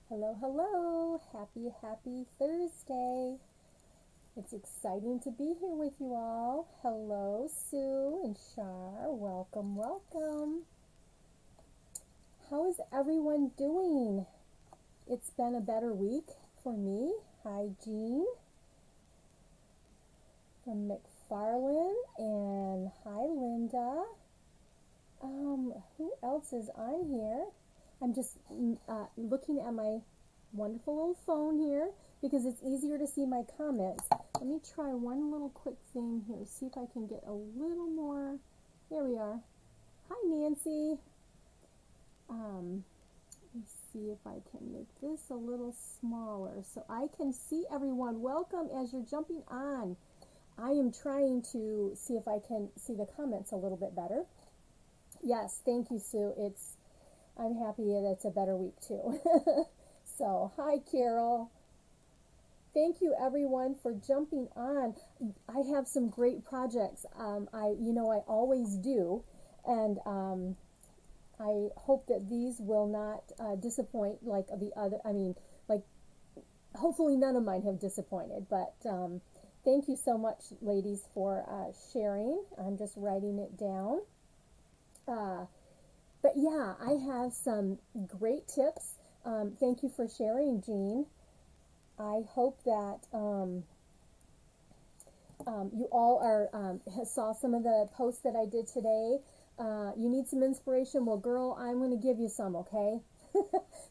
Hello, hello. Happy Thursday. It's exciting to be here with you all. Hello, Sue and Shar. Welcome, welcome. How is everyone doing? It's been a better week for me. Hi, Jean from McFarland, and hi, Linda. Who else is on here? I'm just looking at my wonderful little phone here because it's easier to see my comments. Let me try one little quick thing here. See if I can get a little more. There we are. Hi, Nancy. Let me see if I can make this a little smaller so I can see everyone. Welcome as you're jumping on. I am trying to see if I can see the comments a little bit better. Yes, thank you, Sue. I'm happy that it's a better week too. So, hi, Carol. Thank you, everyone, for jumping on. I have some great projects. I always do, and I hope that these will not disappoint like the other. Hopefully none of mine have disappointed. But thank you so much, ladies, for sharing. I'm just writing it down. But yeah, I have some great tips. Thank you for sharing, Jean. I hope that you all saw some of the posts that I did today. You need some inspiration? Well, girl, I'm going to give you some, okay?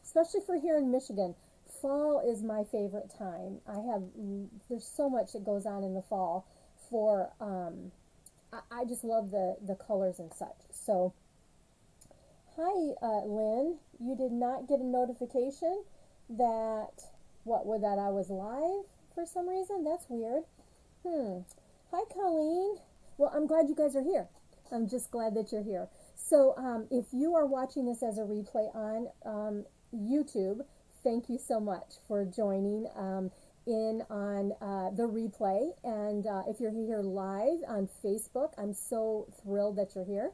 Especially for here in Michigan. Fall is my favorite time. There's so much that goes on in the fall for, I just love the colors and such. So, hi, Lynn. You did not get a notification that I was live for some reason? That's weird. Hi, Colleen. Well, I'm glad you guys are here. I'm just glad that you're here. So, if you are watching this as a replay on YouTube, thank you so much for joining in on the replay. And if you're here live on Facebook, I'm so thrilled that you're here.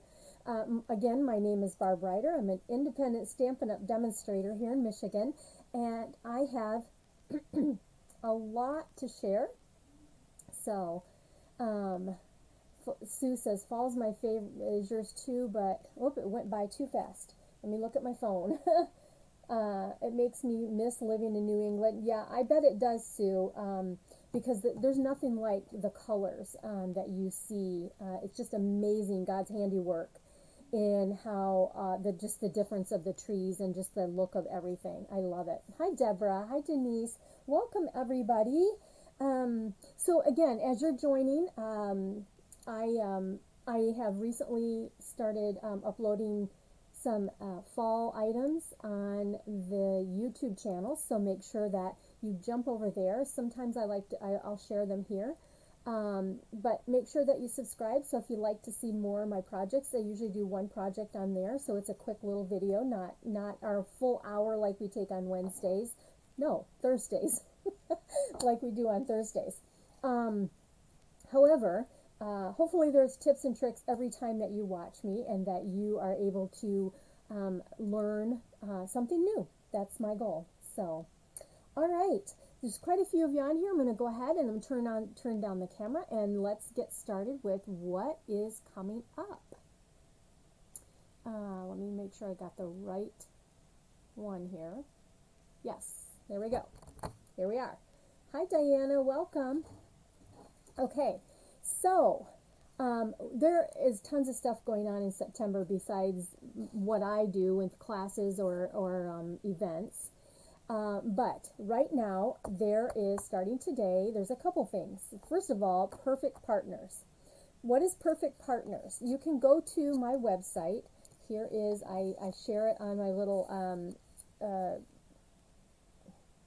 Again, my name is Barb Ryder. I'm an independent Stampin' Up! Demonstrator here in Michigan, and I have a lot to share. So, Sue says, fall's my favorite, is yours too, but, it went by too fast. Let me look at my phone. It makes me miss living in New England. Yeah, I bet it does, Sue, because there's nothing like the colors that you see. It's just amazing, God's handiwork in how just the difference of the trees and just the look of everything. I love it. Hi, Deborah. Hi, Denise. Welcome, everybody. So again, as you're joining, I have recently started uploading some fall items on the YouTube channel, so make sure that you jump over there. Sometimes I'll share them here. But make sure that you subscribe. So if you like to see more of my projects, I usually do one project on there. So it's a quick little video, not our full hour like we take on Wednesdays. No, Thursdays, like we do on Thursdays. However, hopefully there's tips and tricks every time that you watch me and that you are able to learn something new. That's my goal. So, all right. There's quite a few of you on here. I'm going to go ahead and turn down the camera and let's get started with what is coming up. Let me make sure I got the right one here. Yes, there we go. Here we are. Hi, Diana. Welcome. Okay, so there is tons of stuff going on in September besides what I do with classes or events. But right now, there is, starting today, there's a couple things. First of all, Perfect Partners. What is Perfect Partners? You can go to my website. Here is, I share it on my little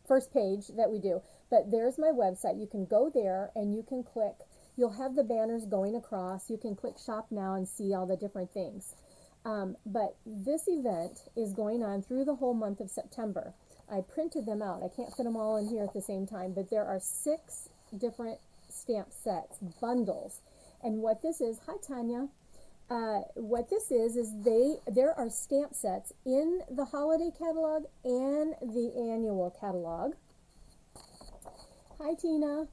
first page that we do. But there's my website. You can go there and you can click. You'll have the banners going across. You can click Shop Now and see all the different things. But this event is going on through the whole month of September. I printed them out. I can't fit them all in here at the same time, but there are 6 different stamp sets, bundles. And what this is, hi Tanya, what this is there are stamp sets in the holiday catalog and the annual catalog. Hi, Tina.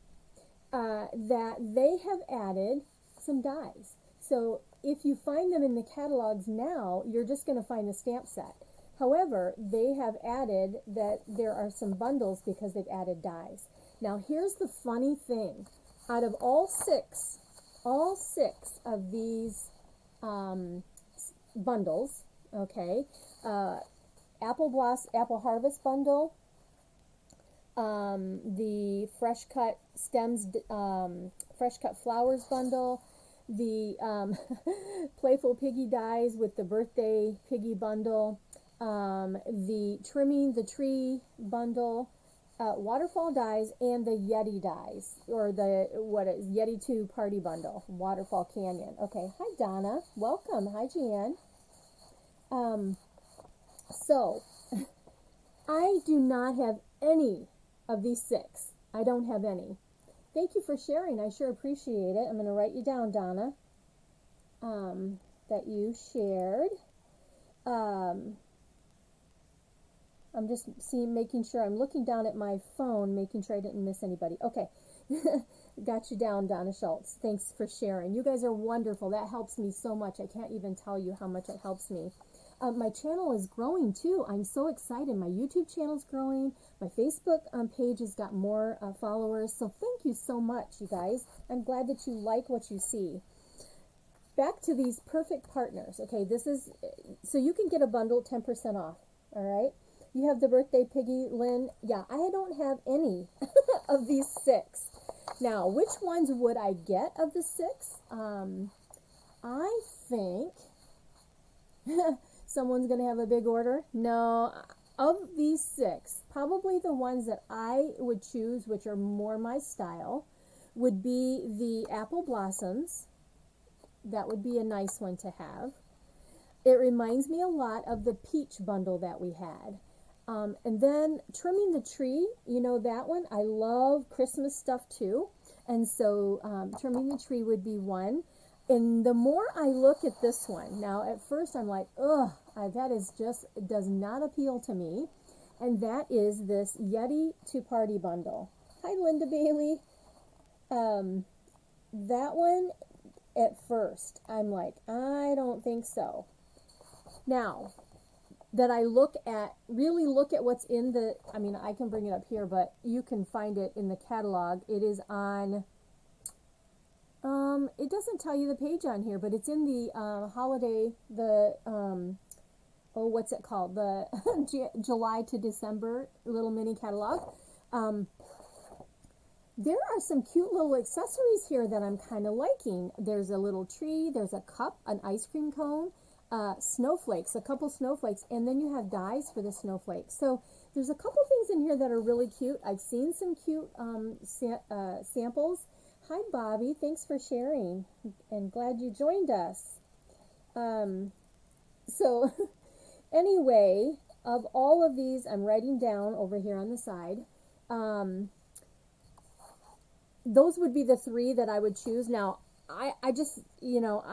That they have added some dies. So if you find them in the catalogs now, you're just going to find the stamp set. However, they have added that there are some bundles because they've added dies. Now, here's the funny thing. Out of all six of these bundles, okay, Apple Harvest bundle, the fresh cut stems, fresh cut flowers bundle, the playful piggy dies with the birthday piggy bundle, the trimming the tree bundle, waterfall dies, and the Yeti dies, or the Yeti 2 party bundle, Waterfall Canyon. Okay, hi Donna, welcome. Hi Jan. So I do not have any of these six. I don't have any. Thank you for sharing. I sure appreciate it. I'm going to write you down, Donna, that you shared. I'm just making sure. I'm looking down at my phone, making sure I didn't miss anybody. Okay. Got you down, Donna Schultz. Thanks for sharing. You guys are wonderful. That helps me so much. I can't even tell you how much it helps me. My channel is growing too. I'm so excited. My YouTube channel is growing. My Facebook page has got more followers. So thank you so much, you guys. I'm glad that you like what you see. Back to these perfect partners. Okay, this is, so you can get a bundle 10% off. All right. You have the birthday piggy, Lynn. Yeah, I don't have any of these six. Now, which ones would I get of the six? I think someone's going to have a big order. No, of these six, probably the ones that I would choose, which are more my style, would be the apple blossoms. That would be a nice one to have. It reminds me a lot of the peach bundle that we had. And then trimming the tree, you know that one. I love Christmas stuff too. And so trimming the tree would be one. And the more I look at this one, now at first I'm like, ugh, that is just, does not appeal to me. And that is this Yeti 2 party bundle. Hi, Linda Bailey. That one, at first, I'm like, I don't think so. Now, that I really look at what's in the, I mean, I can bring it up here, but you can find it in the catalog. It is on, it doesn't tell you the page on here, but it's in the holiday, the, what's it called? The July to December little mini catalog. There are some cute little accessories here that I'm kind of liking. There's a little tree, there's a cup, an ice cream cone, snowflakes, a couple snowflakes, and then you have dies for the snowflakes. So there's a couple things in here that are really cute. I've seen some cute samples. Hi, Bobby. Thanks for sharing, and glad you joined us. So anyway, of all of these, I'm writing down over here on the side. Those would be the three that I would choose. Now, I just, you know,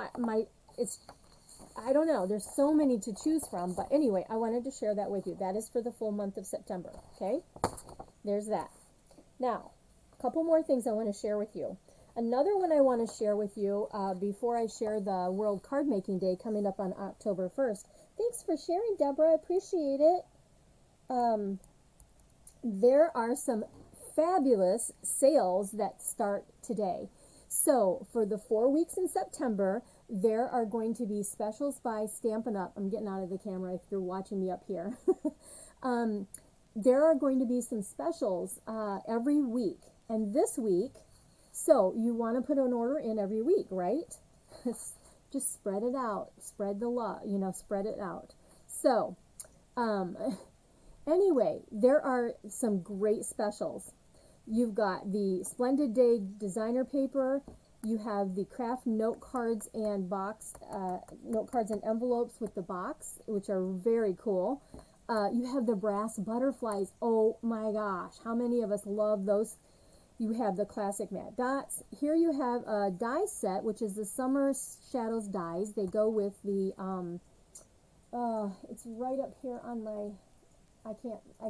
I don't know. There's so many to choose from. But anyway, I wanted to share that with you. That is for the full month of September. Okay? There's that. Now, a couple more things I want to share with you. Another one I want to share with you before I share the World Card Making Day coming up on October 1st. Thanks for sharing, Deborah. I appreciate it. There are some fabulous sales that start today. So for the 4 weeks in September, there are going to be specials by Stampin' Up. I'm getting out of the camera if you're watching me up here. There are going to be some specials every week. And this week, so you want to put an order in every week, right? Just spread it out. Spread the love, you know, spread it out. So anyway, there are some great specials. You've got the Splendid Day designer paper. You have the craft note cards and note cards and envelopes with the box, which are very cool. You have the brass butterflies. Oh my gosh, how many of us love those? You have the classic matte dots. Here you have a die set, which is the Summer Shadows dies. They go with the, it's right up here on my, I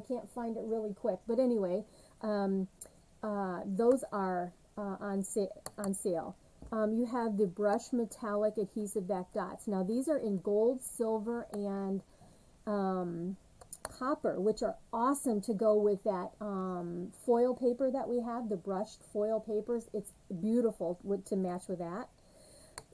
can't find it really quick. But anyway, those are on sale. You have the brush metallic adhesive back dots. Now these are in gold, silver, and copper, which are awesome to go with that foil paper that we have, the brushed foil papers. It's beautiful to match with that.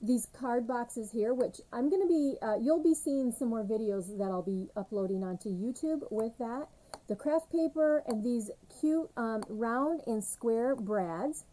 These card boxes here, which I'm going to be, you'll be seeing some more videos that I'll be uploading onto YouTube with that. The craft paper and these cute round and square brads.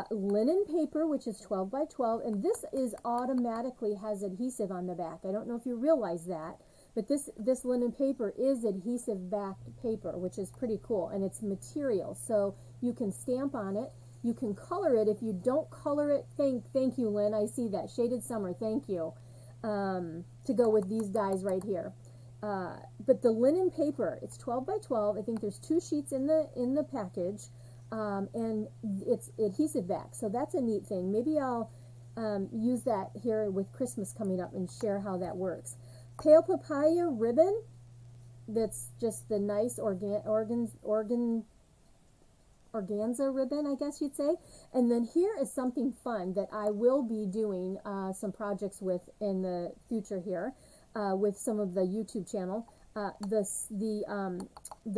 Linen paper, which is 12 by 12, and this is automatically has adhesive on the back. I don't know if you realize that, but this linen paper is adhesive backed paper, which is pretty cool, and it's material, so you can stamp on it. You can color it. If you don't color it, thank you, Lynn. I see that. Shaded Summer, thank you. To go with these dies right here. But the linen paper, it's 12 by 12. I think there's 2 sheets in the package. And it's adhesive back, so that's a neat thing. Maybe I'll use that here with Christmas coming up and share how that works. Pale papaya ribbon, that's just the nice organza ribbon, I guess you'd say. And then here is something fun that I will be doing some projects with in the future here with some of the YouTube channel. The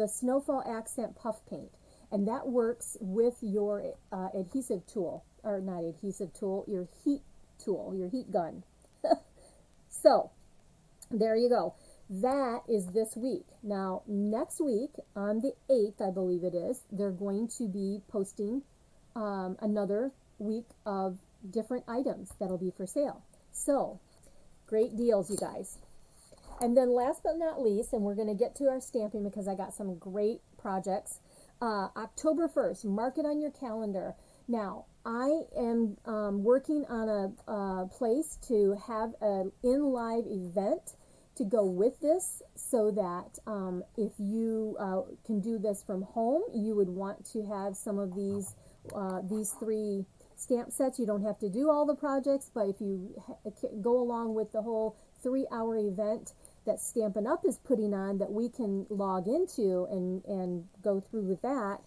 Snowfall Accent Puff Paint. And that works with your adhesive tool, or not adhesive tool, your heat gun. So, there you go. That is this week. Now, next week, on the 8th, I believe it is, they're going to be posting another week of different items that'll be for sale. So, great deals, you guys. And then last but not least, and we're going to get to our stamping because I got some great projects. October 1st, mark it on your calendar. Now, I am working on a place to have an in-live event to go with this, so that if you can do this from home, you would want to have some of these 3 stamp sets. You don't have to do all the projects, but if you go along with the whole 3-hour event that Stampin' Up is putting on that we can log into and go through with that,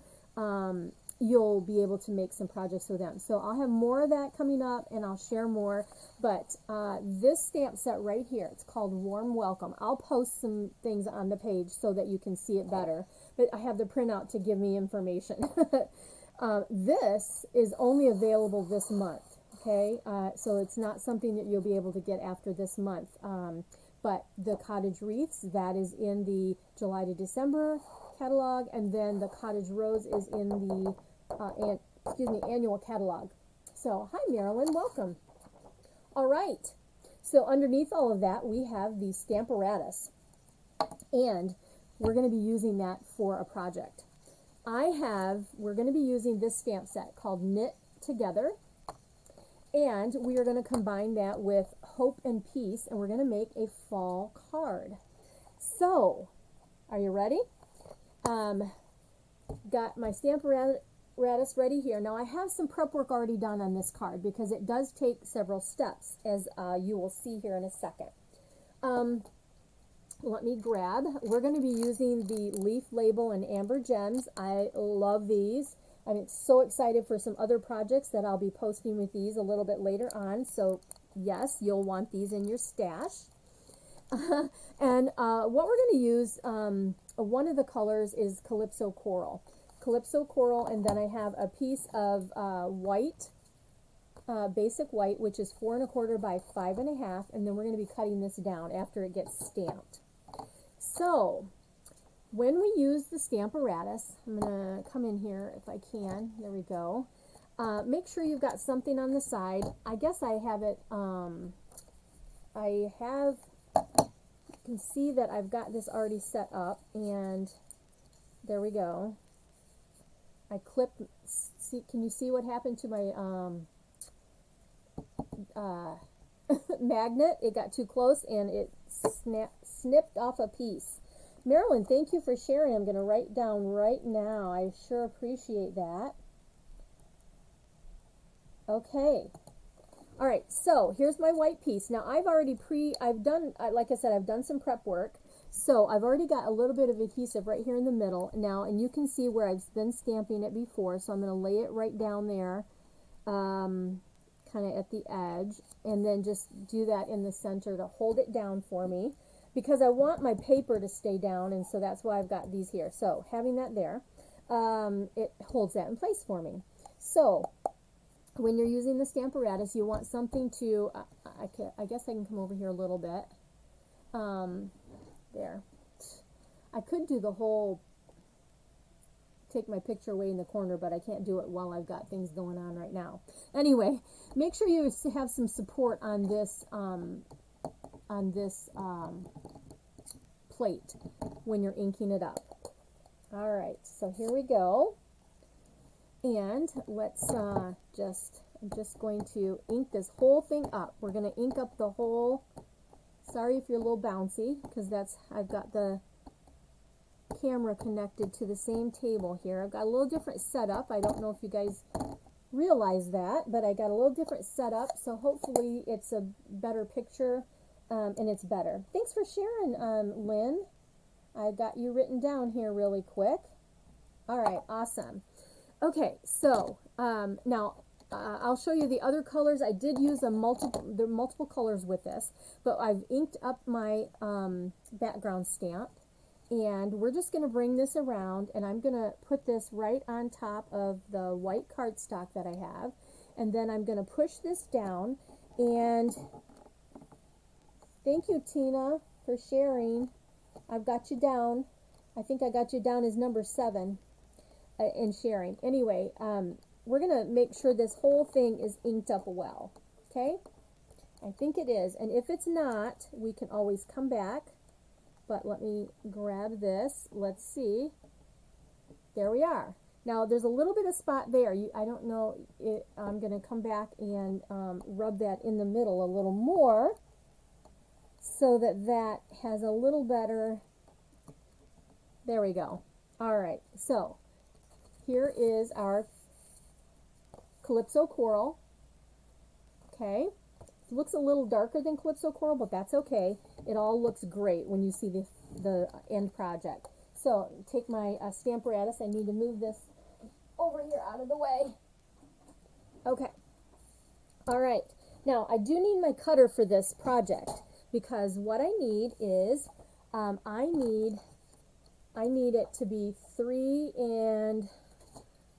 you'll be able to make some projects with them. So I'll have more of that coming up, and I'll share more. But this stamp set right here, it's called Warm Welcome. I'll post some things on the page so that you can see it better. But I have the printout to give me information. This is only available this month, okay? So it's not something that you'll be able to get after this month. But the cottage wreaths, that is in the July to December catalog, and then the cottage rose is in the annual catalog. So, hi Marilyn, welcome. All right, so underneath all of that, we have the Stamparatus, and we're going to be using that for a project. We're going to be using this stamp set called Knit Together, and we are going to combine that with Hope and Peace, and we're going to make a fall card. So, are you ready? Got my Stamparatus ready here. Now, I have some prep work already done on this card because it does take several steps, as you will see here in a second. Let me grab. We're going to be using the Leaf Label and Amber Gems. I love these. I'm so excited for some other projects that I'll be posting with these a little bit later on. So, yes, you'll want these in your stash. And what we're going to use, one of the colors is Calypso Coral. Calypso Coral, and then I have a piece of white, basic white, which is 4 1/4 by 5 1/2, and then we're going to be cutting this down after it gets stamped. So, when we use the Stamparatus, I'm going to come in here if I can. There we go. Make sure you've got something on the side. I guess I have it, you can see that I've got this already set up, and there we go. I clipped, can you see what happened to my magnet? It got too close, and it snipped off a piece. Marilyn, thank you for sharing. I'm going to write down right now. I sure appreciate that. Okay. All right, so here's my white piece. Now like I said, I've done some prep work. So I've already got a little bit of adhesive right here in the middle now, and you can see where I've been stamping it before. So I'm going to lay it right down there, kind of at the edge, and then just do that in the center to hold it down for me, because I want my paper to stay down, and so that's why I've got these here. So having that there, it holds that in place for me. So when you're using the Stamparatus, you want something to, I guess I can come over here a little bit. There. I could do the whole, take my picture away in the corner, but I can't do it while I've got things going on right now. Anyway, make sure you have some support on this, plate when you're inking it up. All right, so here we go. And let's I'm just going to ink this whole thing up. We're going to ink up the whole, sorry if you're a little bouncy, because I've got the camera connected to the same table here. I've got a little different setup. I don't know if you guys realize that, but I got a little different setup, so hopefully it's a better picture, and it's better. Thanks for sharing, Lynn. I got you written down here really quick. All right, awesome. Okay, so now I'll show you the other colors. I did use multiple colors with this, but I've inked up my background stamp, and we're just going to bring this around, and I'm going to put this right on top of the white cardstock that I have, and then I'm going to push this down, and thank you, Tina, for sharing. I've got you down. I think I got you down as number 7. In sharing. Anyway, we're going to make sure this whole thing is inked up well. Okay? I think it is. And if it's not, we can always come back. But let me grab this. Let's see. There we are. Now, there's a little bit of spot there. I don't know. I'm going to come back and rub that in the middle a little more so that that has a little better. There we go. All right. So here is our Calypso Coral. Okay. It looks a little darker than Calypso Coral, but that's okay. It all looks great when you see the end project. So take my Stamparatus. I need to move this over here out of the way. Okay. All right. Now, I do need my cutter for this project, because what I need is, I need it to be 3 and,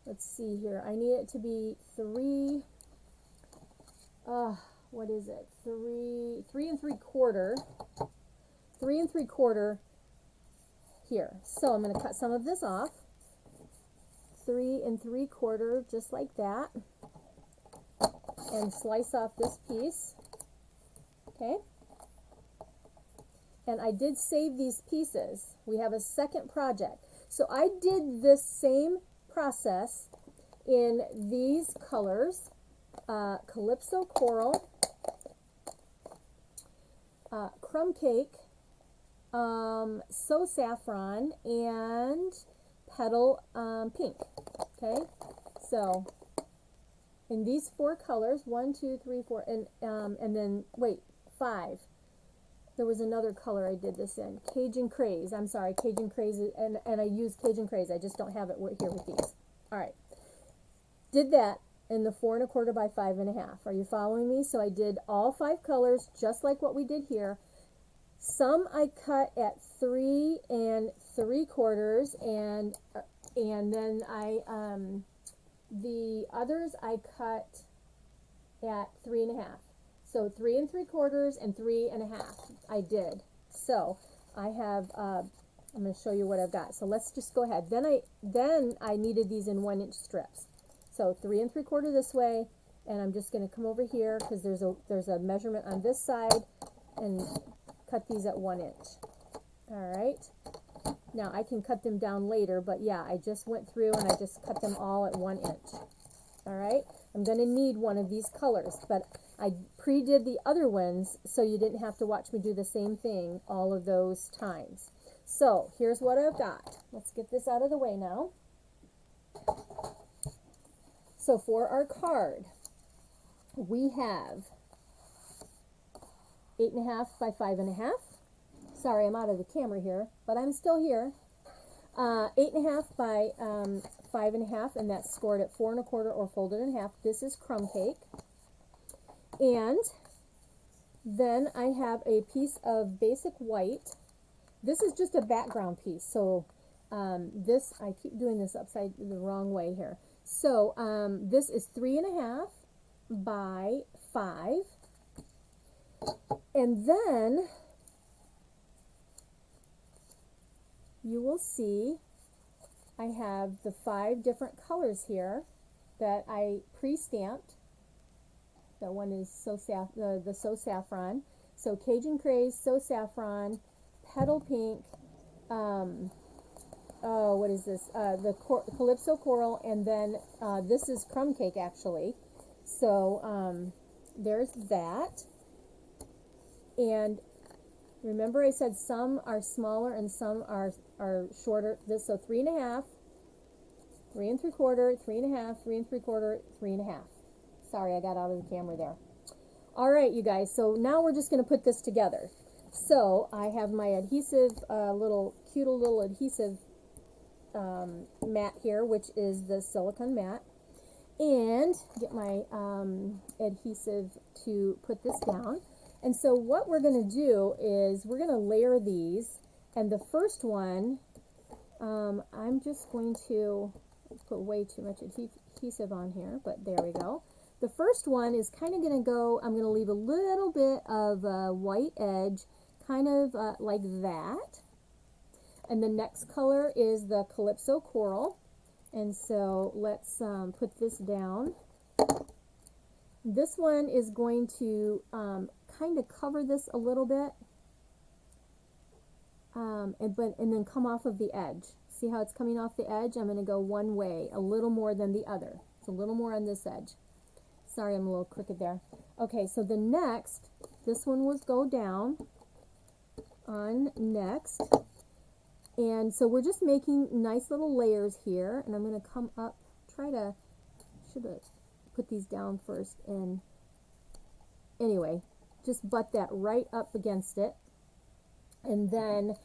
let's see here, I need it to be 3, what is it, 3 and 3/4, 3 and 3/4 here. So I'm going to cut some of this off, 3 and 3/4, just like that, and slice off this piece, okay? And I did save these pieces. We have a second project. So I did this same process in these colors, Calypso Coral, Crumb Cake, So Saffron, and Petal Pink. Okay, so in these 4 colors, 1, 2, 3, 4, and then wait, 5. There was another color I did this in, Cajun Craze. I'm sorry, Cajun Craze, and I used Cajun Craze. I just don't have it here with these. All right, did that in the 4 1/4 by 5 1/2. Are you following me? So I did all 5 colors, just like what we did here. Some I cut at 3 and 3/4, and then the others I cut at 3 1/2. So 3 and 3/4 and 3 1/2 I did. So I have, I'm going to show you what I've got. So let's just go ahead. Then I needed these in 1-inch strips. So 3 and 3/4 this way, and I'm just going to come over here because there's a measurement on this side, and cut these at 1 inch. All right. Now I can cut them down later, but yeah, I just went through and I just cut them all at 1 inch. All right. I'm going to need one of these colors, but I pre-did the other ones so you didn't have to watch me do the same thing all of those times. So here's what I've got. Let's get this out of the way now. So for our card, we have 8.5 by 5.5. Sorry, I'm out of the camera here, but I'm still here. 8.5 by 5.5, and that's scored at 4 1/4 or folded in half. This is crumb cake. And then I have a piece of basic white. This is just a background piece, so this, I keep doing this upside the wrong way here. So this is 3.5 by 5. And then you will see I have the 5 different colors here that I pre-stamped. That one is So Saffron. So Cajun Craze, So Saffron, Petal Pink, oh, what is this? The Calypso Coral, and then this is Crumb Cake, actually. So there's that. And remember I said some are smaller and some are shorter. This, so 3.5, 3 3/4, 3.5, 3 3/4, 3.5. Sorry, I got out of the camera there. All right, you guys, so now we're just going to put this together. So I have my adhesive, cute little adhesive mat here, which is the silicone mat. And get my adhesive to put this down. And so what we're going to do is we're going to layer these. And the first one, I'm just going to put way too much adhesive on here, but there we go. The first one is kind of going to go, I'm going to leave a little bit of a white edge, kind of like that. And the next color is the Calypso Coral. And so let's put this down. This one is going to kind of cover this a little bit, and then come off of the edge. See how it's coming off the edge? I'm going to go one way, a little more than the other. It's a little more on this edge. Sorry, I'm a little crooked there. Okay, so the next, this one will go down on next. And so we're just making nice little layers here. And I'm going to come up, should have put these down first. And anyway, just butt that right up against it. And then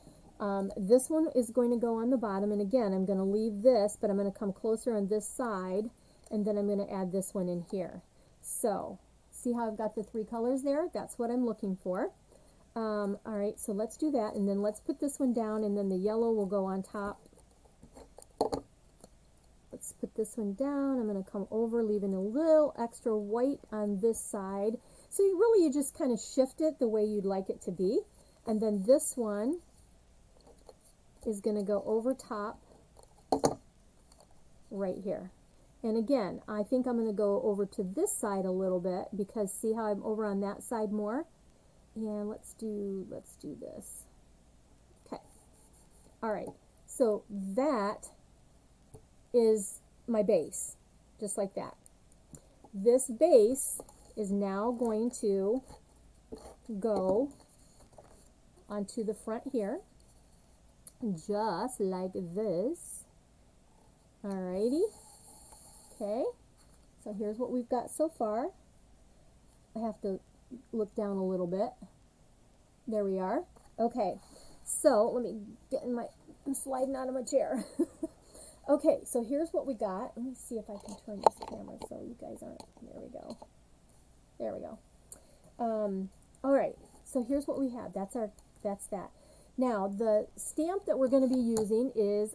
this one is going to go on the bottom. And again, I'm going to leave this, but I'm going to come closer on this side. And then I'm going to add this one in here. So, see how I've got the 3 colors there? That's what I'm looking for. All right, so let's do that, and then let's put this one down, and then the yellow will go on top. Let's put this one down. I'm going to come over, leaving a little extra white on this side. So you just kind of shift it the way you'd like it to be. And then this one is going to go over top right here. And again, I think I'm going to go over to this side a little bit, because see how I'm over on that side more? And let's do this. Okay. All right. So that is my base, just like that. This base is now going to go onto the front here, just like this. Alrighty. Okay. So here's what we've got so far. I have to look down a little bit. There we are. Okay, so let me get in I'm sliding out of my chair. Okay, so here's what we got. Let me see if I can turn this camera so you guys aren't, there we go. There we go. All right, so here's what we have. That's that. Now, the stamp that we're going to be using is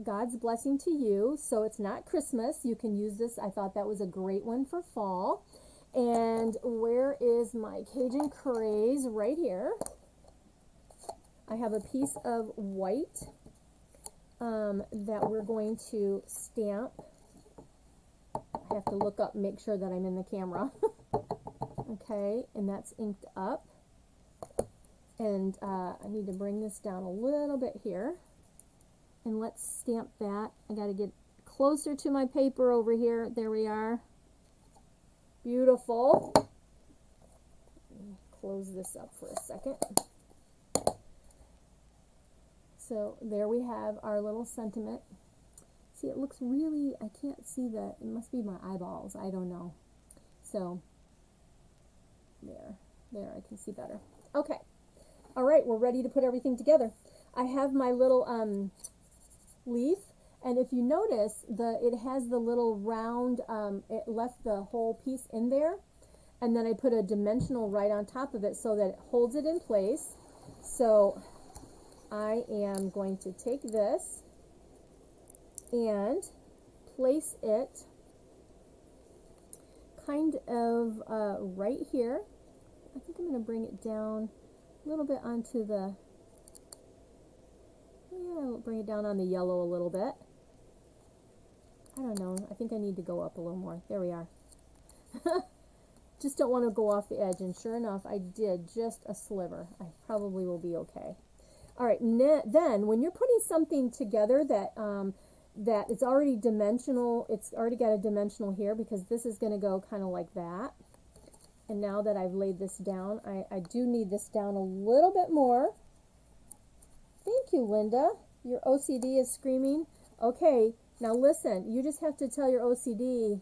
God's Blessing to You. So it's not Christmas. You can use this. I thought that was a great one for fall. And where is my Cajun Craze? Right here. I have a piece of white that we're going to stamp. I have to look up and make sure that I'm in the camera. Okay, and that's inked up. And I need to bring this down a little bit here. And let's stamp that. I got to get closer to my paper over here. There we are. Beautiful. Close this up for a second. So there we have our little sentiment. See, it looks really, I can't see it must be my eyeballs, I don't know. So There, I can see better. Okay. All right, we're ready to put everything together. I have my little leaf, and if you notice, it has the little round, it left the whole piece in there, and then I put a dimensional right on top of it so that it holds it in place. So I am going to take this and place it kind of right here. I think I'm going to bring it down a little bit onto the, yeah, I'll bring it down on the yellow a little bit. I don't know, I think I need to go up a little more. There we are. Just don't want to go off the edge, and sure enough, I did just a sliver. I probably will be okay. All right, then when you're putting something together that that it's already dimensional, it's already got a dimensional here because this is going to go kind of like that. And now that I've laid this down, I do need this down a little bit more. Thank you, Linda. Your OCD is screaming. Okay, now listen, you just have to tell your OCD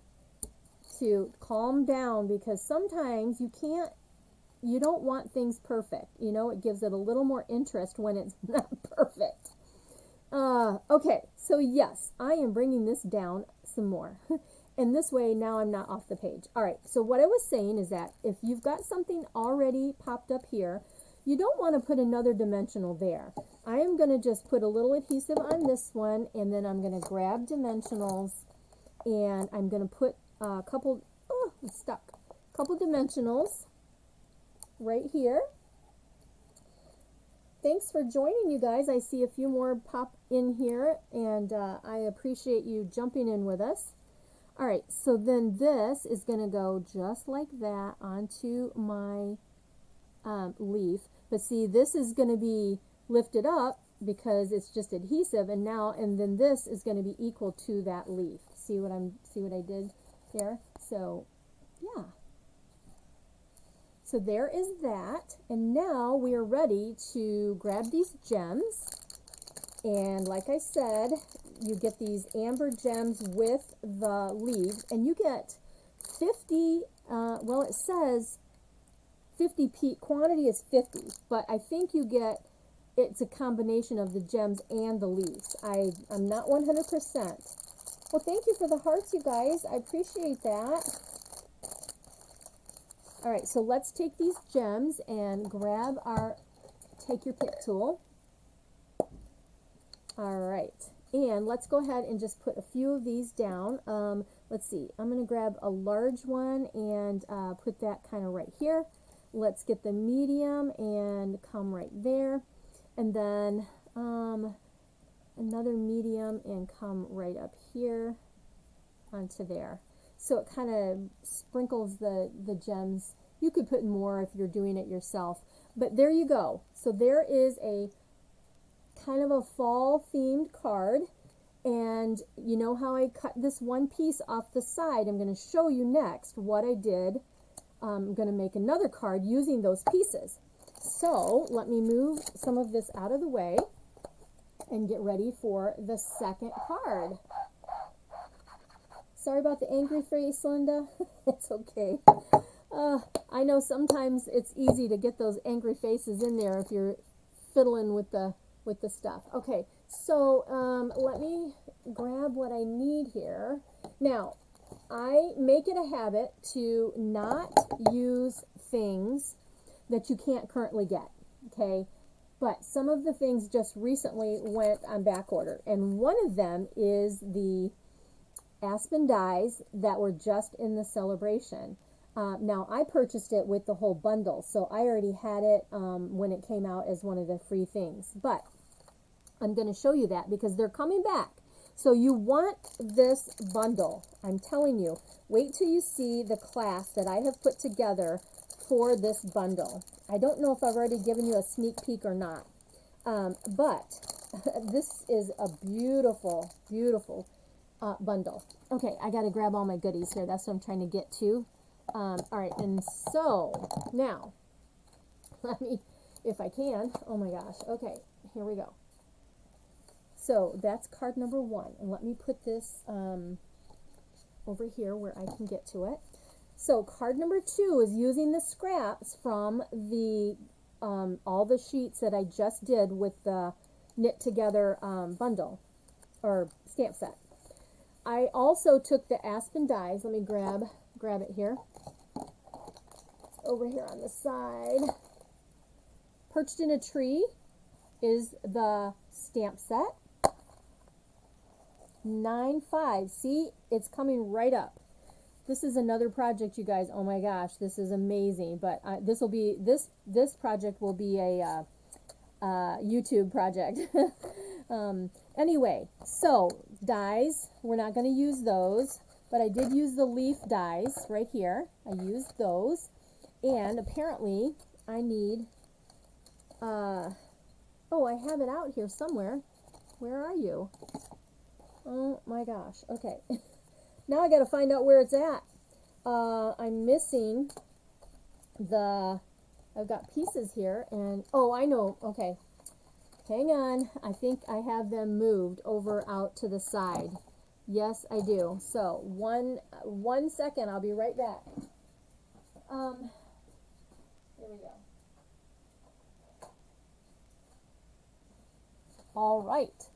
to calm down, because sometimes you don't want things perfect. You know, it gives it a little more interest when it's not perfect. Okay, so yes, I am bringing this down some more. And this way, now I'm not off the page. All right, so what I was saying is that if you've got something already popped up here, you don't want to put another dimensional there. I am going to just put a little adhesive on this one, and then I'm going to grab dimensionals, and I'm going to put a couple, oh, I'm stuck, couple dimensionals right here. Thanks for joining, you guys. I see a few more pop in here, and I appreciate you jumping in with us. All right, so then this is going to go just like that onto my leaf. But see, this is going to be lifted up because it's just adhesive, and then this is going to be equal to that leaf. See what I did here? So, yeah. So there is that, and now we are ready to grab these gems. And like I said, you get these amber gems with the leaves, and you get 50, well, it says 50 quantity is 50, but I think you get, it's a combination of the gems and the leaves. I'm not 100%. Well, thank you for the hearts, you guys. I appreciate that. All right, so let's take these gems and take your pick tool. All right, and let's go ahead and just put a few of these down. Let's see, I'm going to grab a large one and put that kind of right here. Let's get the medium and come right there, and then another medium and come right up here onto there. So it kind of sprinkles the gems. You could put more if you're doing it yourself, but there you go. So there is a kind of a fall themed card, and you know how I cut this one piece off the side. I'm going to show you next what I did. I'm going to make another card using those pieces. So let me move some of this out of the way and get ready for the second card. Sorry about the angry face, Linda. It's okay. I know sometimes it's easy to get those angry faces in there if you're fiddling with the stuff. Okay, so let me grab what I need here. Now, I make it a habit to not use things that you can't currently get, okay? But some of the things just recently went on back order, and one of them is the Aspen dies that were just in the celebration. Now, I purchased it with the whole bundle, so I already had it when it came out as one of the free things. But I'm going to show you that because they're coming back. So you want this bundle. I'm telling you, wait till you see the class that I have put together for this bundle. I don't know if I've already given you a sneak peek or not, but this is a beautiful, beautiful bundle. Okay, I got to grab all my goodies here. That's what I'm trying to get to. All right, and so now, let me, if I can, oh my gosh, okay, here we go. So that's card number 1, and let me put this over here where I can get to it. So card number 2 is using the scraps from the all the sheets that I just did with the knit together bundle or stamp set. I also took the Aspen dies. Let me grab it here. It's over here on the side. Perched in a Tree is the stamp set. 9-5. See, it's coming right up. This is another project, you guys. Oh my gosh, this is amazing. But this project will be a YouTube project. Anyway, so dies, we're not going to use those, but I did use the leaf dies right here. I used those, and apparently I need. Oh, I have it out here somewhere. Where are you? Oh my gosh. Okay. Now I got to find out where it's at. I'm missing I've got pieces here, and oh, I know. Okay. Hang on. I think I have them moved over out to the side. Yes, I do. So, one second. I'll be right back. Here we go. All right.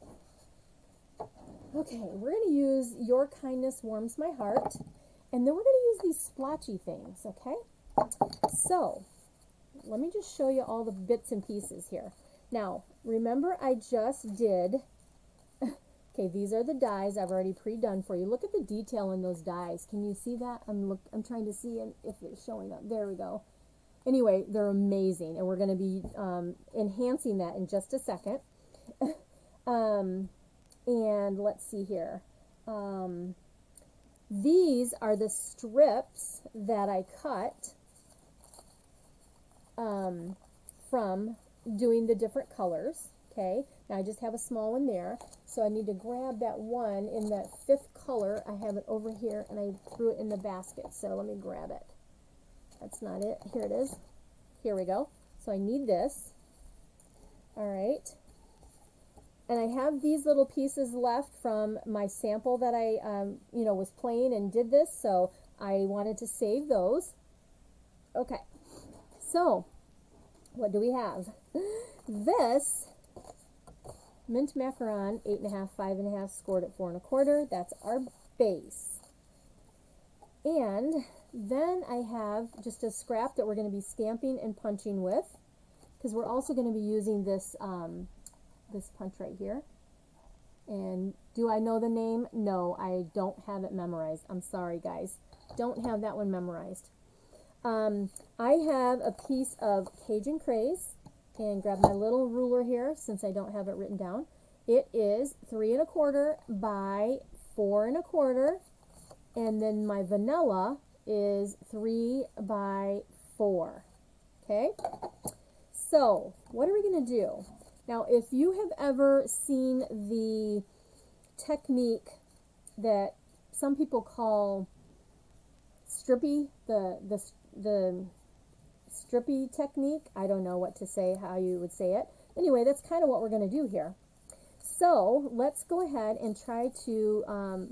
Okay, we're going to use Your Kindness Warms My Heart, and then we're going to use these splotchy things, okay? So, let me just show you all the bits and pieces here. Now, remember I just did, okay, these are the dies I've already pre-done for you. Look at the detail in those dies. Can you see that? I'm trying to see if it's showing up. There we go. Anyway, they're amazing, and we're going to be enhancing that in just a second. And let's see here. These are the strips that I cut from doing the different colors. Okay, now I just have a small one there, so I need to grab that one in that 5th color. I have it over here, and I threw it in the basket, so let me grab it. That's not it. Here it is. Here we go. So I need this. All right. And I have these little pieces left from my sample that I, was playing and did this, so I wanted to save those. Okay, so what do we have? This mint macaron, 8.5, 5.5, scored at 4 1/4. That's our base. And then I have just a scrap that we're going to be stamping and punching with, because we're also going to be using this this punch right here. And do I know the name? No, I don't have it memorized. I'm sorry, guys. Don't have that one memorized. I have a piece of Cajun Craze, and grab my little ruler here since I don't have it written down. It is 3 1/4 by 4 1/4, and then my vanilla is 3 by 4. Okay? So, what are we going to do? Now, if you have ever seen the technique that some people call strippy, the strippy technique, I don't know what to say, how you would say it. Anyway, that's kind of what we're going to do here. So, let's go ahead and try to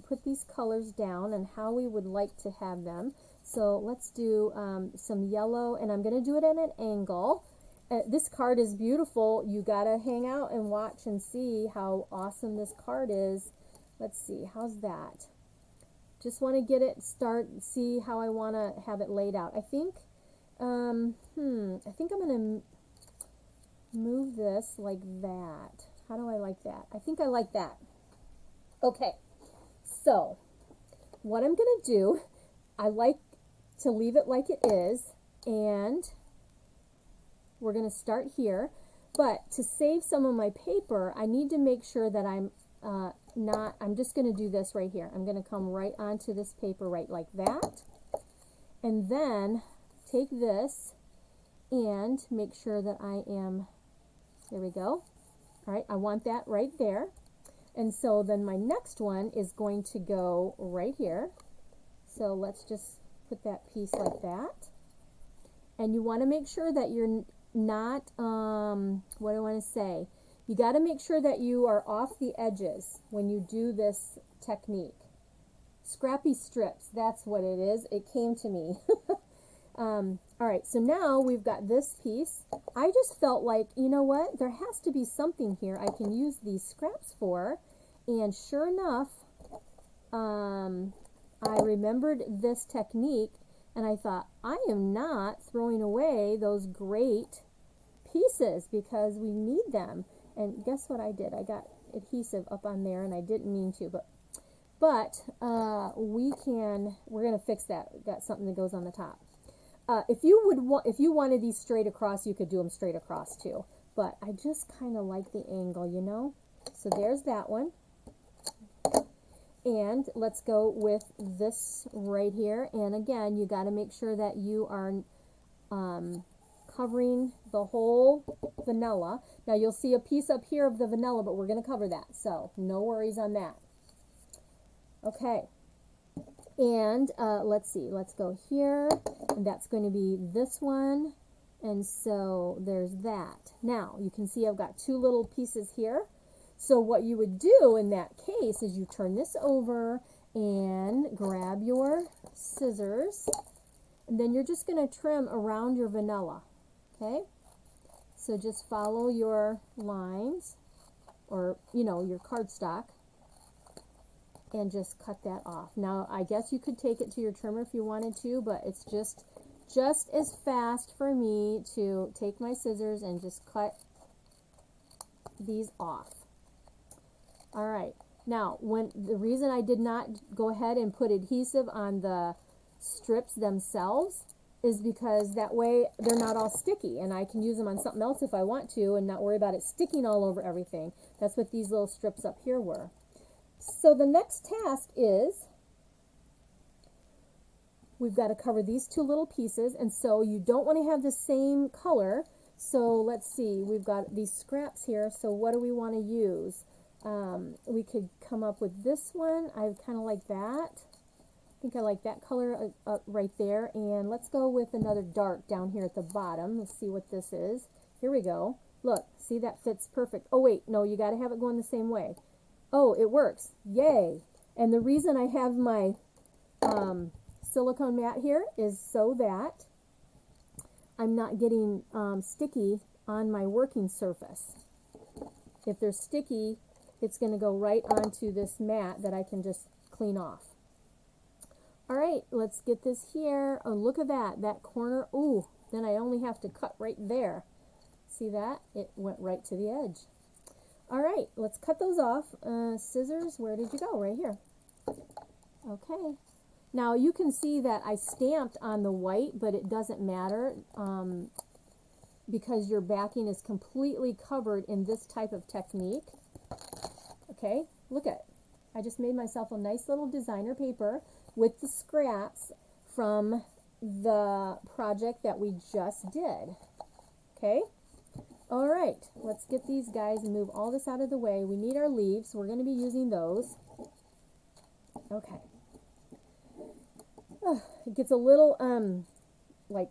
put these colors down and how we would like to have them. So, let's do some yellow, and I'm going to do it at an angle. This card is beautiful. You gotta hang out and watch and see how awesome this card is. Let's see, how's that? Just want to get it see how I want to have it laid out. I think I'm gonna move this like that. How do I like that? I think I like that. Okay, so what I'm gonna do, I like to leave it like it is, and we're going to start here, but to save some of my paper, I need to make sure that I'm just going to do this right here. I'm going to come right onto this paper right like that, and then take this and make sure that I am, there we go. All right, I want that right there. And so then my next one is going to go right here. So let's just put that piece like that. And you want to make sure that you're not, what do I want to say? You got to make sure that you are off the edges when you do this technique. Scrappy strips, that's what it is. It came to me. All right, so now we've got this piece. I just felt like, you know what, there has to be something here I can use these scraps for. And sure enough, I remembered this technique, and I thought, I am not throwing away those great pieces because we need them. And guess what I did? I got adhesive up on there, and I didn't mean to, but we're going to fix that. We've got something that goes on the top. If you wanted these straight across, you could do them straight across too. But I just kind of like the angle, you know? So there's that one. And let's go with this right here. And again, you got to make sure that you are covering the whole vanilla. Now you'll see a piece up here of the vanilla, but we're going to cover that. So no worries on that. Okay. And let's see, let's go here, and that's going to be this one, and so there's that. Now, you can see I've got two little pieces here. So what you would do in that case is you turn this over and grab your scissors, and then you're just going to trim around your vanilla, okay? So just follow your lines, or, you know, your cardstock, and just cut that off. Now, I guess you could take it to your trimmer if you wanted to, but it's just as fast for me to take my scissors and just cut these off. All right. Now, the reason I did not go ahead and put adhesive on the strips themselves is because that way they're not all sticky, and I can use them on something else if I want to and not worry about it sticking all over everything. That's what these little strips up here were. So the next task is we've got to cover these two little pieces, and so you don't want to have the same color. So let's see, we've got these scraps here, so what do we want to use? We could come up with this one. I kind of like that. I think I like that color right there, and let's go with another dark down here at the bottom. Let's see what this is. Here we go. Look, see, that fits perfect. Oh wait, no, you got to have it going the same way. Oh, it works. Yay. And the reason I have my silicone mat here is so that I'm not getting sticky on my working surface. If they're sticky, it's going to go right onto this mat that I can just clean off. All right, let's get this here. Oh, look at that. That corner. Ooh, then I only have to cut right there. See that? It went right to the edge. All right, let's cut those off. Scissors, where did you go? Right here. Okay. Now you can see that I stamped on the white, but it doesn't matter because your backing is completely covered in this type of technique. Okay, look at it. I just made myself a nice little designer paper with the scraps from the project that we just did. Okay. All right, let's get these guys and move all this out of the way. We need our leaves. We're going to be using those. Okay. It gets a little, like,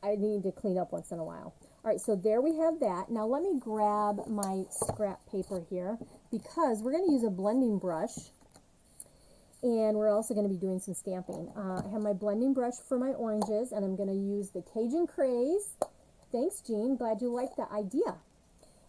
I need to clean up once in a while. All right, so there we have that. Now let me grab my scrap paper here because we're going to use a blending brush, and we're also going to be doing some stamping. I have my blending brush for my oranges, and I'm going to use the Cajun Craze. Thanks, Jean. Glad you liked the idea.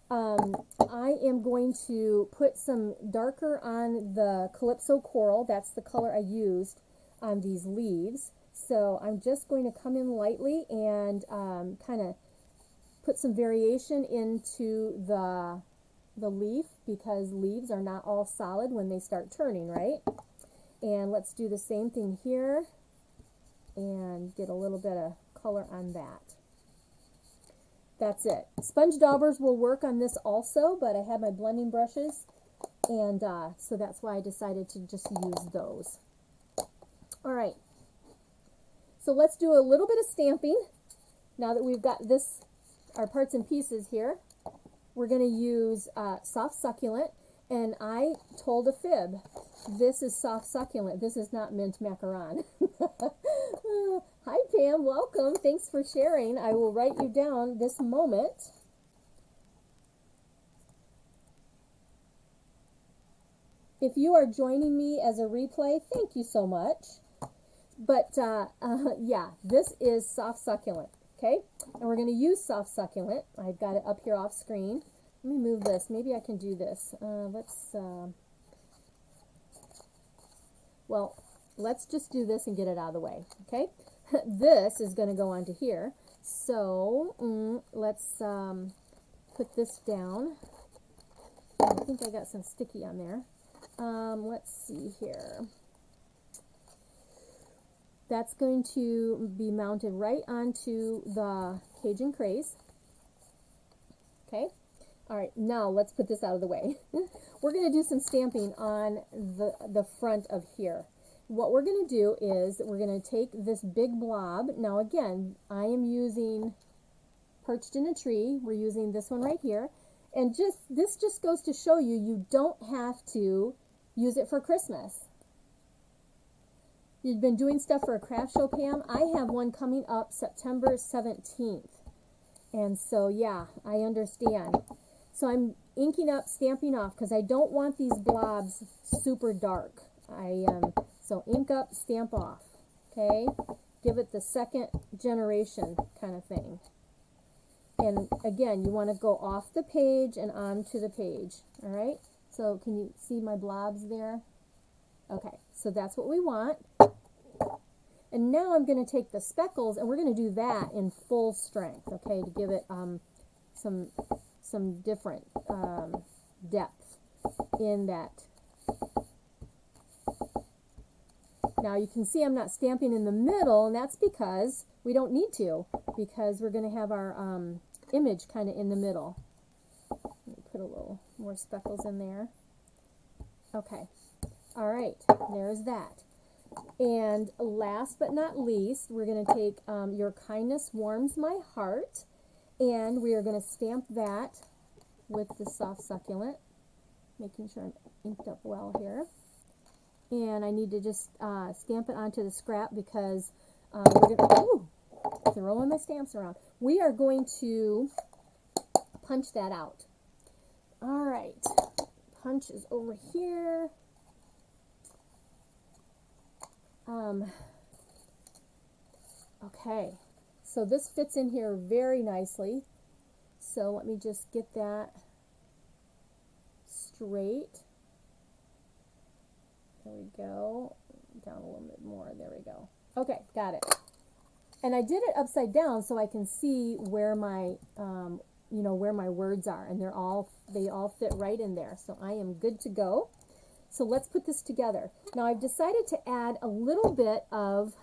I am going to put some darker on the Calypso Coral. That's the color I used on these leaves. So I'm just going to come in lightly and kind of put some variation into the leaf, because leaves are not all solid when they start turning, right? And let's do the same thing here and get a little bit of color on that. That's it. Sponge daubers will work on this also, but I have my blending brushes, and so that's why I decided to just use those. All right. So let's do a little bit of stamping. Now that we've got this, our parts and pieces here, we're going to use soft succulent, and I told a fib. This is soft succulent. This is not mint macaron. Hi, Pam. Welcome. Thanks for sharing. I will write you down this moment. If you are joining me as a replay, thank you so much. But yeah, this is soft succulent, okay? And we're going to use soft succulent. I've got it up here off screen. Let me move this. Maybe I can do this. Let's just do this and get it out of the way, okay? This is going to go onto here. So let's put this down. I think I got some sticky on there. Let's see here. That's going to be mounted right onto the Cajun Craze. Okay. All right, now let's put this out of the way. We're going to do some stamping on the front of here. What we're going to do is we're going to take this big blob. Now again, I am using Perched in a Tree. We're using this one right here. And this just goes to show you, you don't have to use it for Christmas. You've been doing stuff for a craft show, Pam. I have one coming up September 17th. And so, yeah, I understand. So I'm inking up, stamping off, because I don't want these blobs super dark. So ink up, stamp off. Okay? Give it the second generation kind of thing. And again, you want to go off the page and onto the page. All right? So can you see my blobs there? Okay, so that's what we want. And now I'm going to take the speckles and we're going to do that in full strength, okay, to give it some different depth in that. Now you can see I'm not stamping in the middle, and that's because we don't need to, because we're going to have our image kind of in the middle. Let me put a little more speckles in there. Okay, all right, there's that. And last but not least, we're going to take Your Kindness Warms My Heart, and we are going to stamp that with the soft succulent, making sure I'm inked up well here. And I need to just stamp it onto the scrap because we're going to, throwing my stamps around. We are going to punch that out. All right, punch is over here. Okay, so this fits in here very nicely. So let me just get that straight. There we go. Down a little bit more. There we go. Okay, got it. And I did it upside down so I can see where my, where my words are, and they all fit right in there. So I am good to go. So let's put this together. Now I've decided to add a little bit of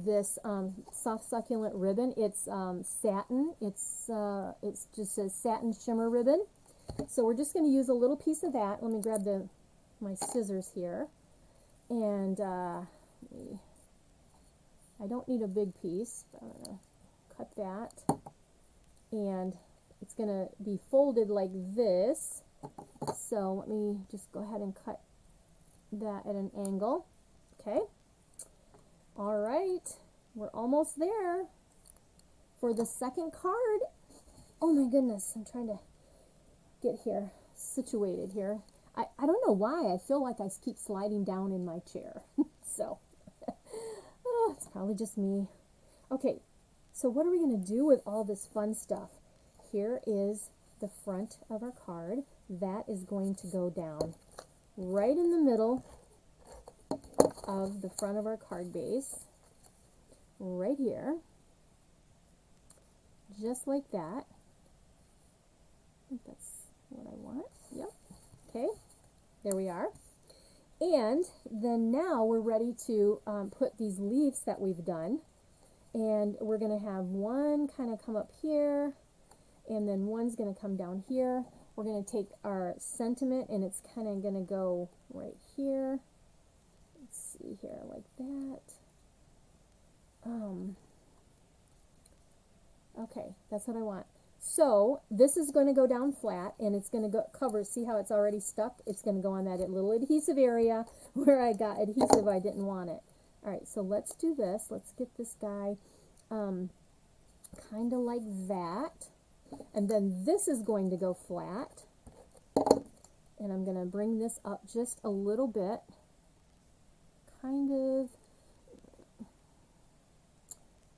this soft succulent ribbon. It's satin. It's just a satin shimmer ribbon. So we're just going to use a little piece of that. Let me grab my scissors here, and I don't need a big piece, but I'm going to cut that, and it's going to be folded like this. So let me just go ahead and cut that at an angle. Okay. All right. We're almost there for the second card. Oh my goodness. I'm trying to get here, situated here. I don't know why. I feel like I keep sliding down in my chair. So, it's probably just me. Okay. So what are we going to do with all this fun stuff? Here is the front of our card. That is going to go down right in the middle of the front of our card base, right here, just like that. I think that's what I want. Yep. Okay, there we are. And then now we're ready to put these leaves that we've done, and we're going to have one kind of come up here, and then one's going to come down here. We're going to take our sentiment, and it's kind of going to go right here. Let's see here, like that. Okay, that's what I want. So this is going to go down flat, and it's going to go cover. See how it's already stuck? It's going to go on that little adhesive area where I got adhesive. I didn't want it. All right, so let's do this. Let's get this guy kind of like that. And then this is going to go flat. And I'm going to bring this up just a little bit, kind of,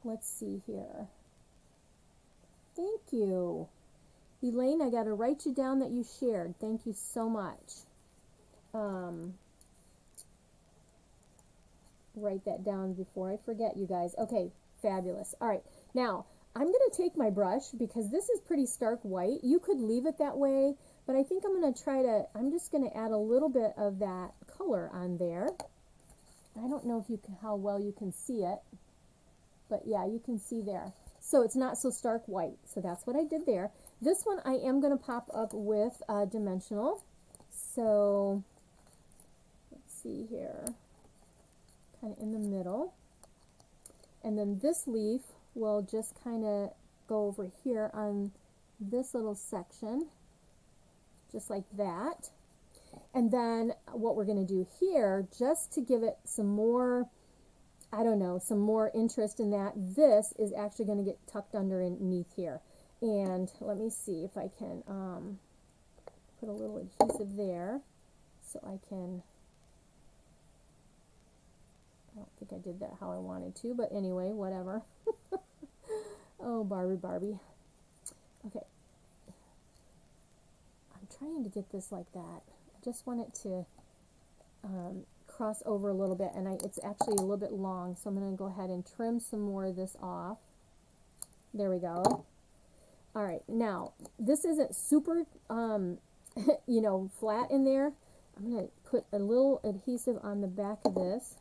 let's see here. Thank you. Elaine, I got to write you down that you shared. Thank you so much. Write that down before I forget, you guys. Okay, fabulous. All right, now I'm going to take my brush because this is pretty stark white. You could leave it that way, but I think I'm going to I'm just going to add a little bit of that color on there. I don't know if you can, how well you can see it, but yeah, you can see there. So it's not so stark white. So that's what I did there. This one I am going to pop up with dimensional. So let's see here, kind of in the middle. And then this leaf will just kind of go over here on this little section, just like that. And then what we're going to do here, just to give it some more, I don't know, some more interest in that, this is actually going to get tucked underneath here. And let me see if I can put a little adhesive there so I can, I don't think I did that how I wanted to, but anyway, whatever. Oh, Barbie. Okay. I'm trying to get this like that. I just want it to cross over a little bit, and it's actually a little bit long, so I'm going to go ahead and trim some more of this off. There we go. All right, now this isn't super you know, flat in there. I'm going to put a little adhesive on the back of this.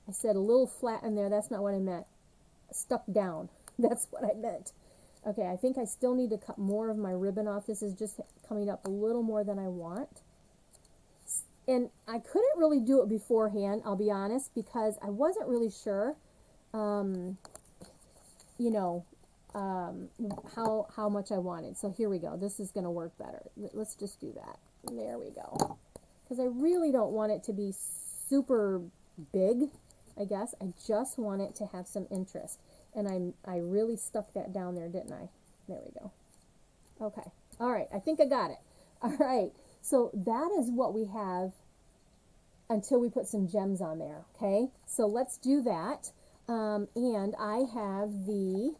I said a little flat in there. That's not what I meant. Stuck down. That's what I meant. Okay, I think I still need to cut more of my ribbon off. This is just coming up a little more than I want. And I couldn't really do it beforehand, I'll be honest, because I wasn't really sure, you know, how much I wanted. So here we go. This is going to work better. Let's just do that. There we go. Because I really don't want it to be super big, I guess. I just want it to have some interest. And I really stuck that down there, didn't I? There we go. Okay. All right. I think I got it. All right. So that is what we have until we put some gems on there, okay? So let's do that. And I have the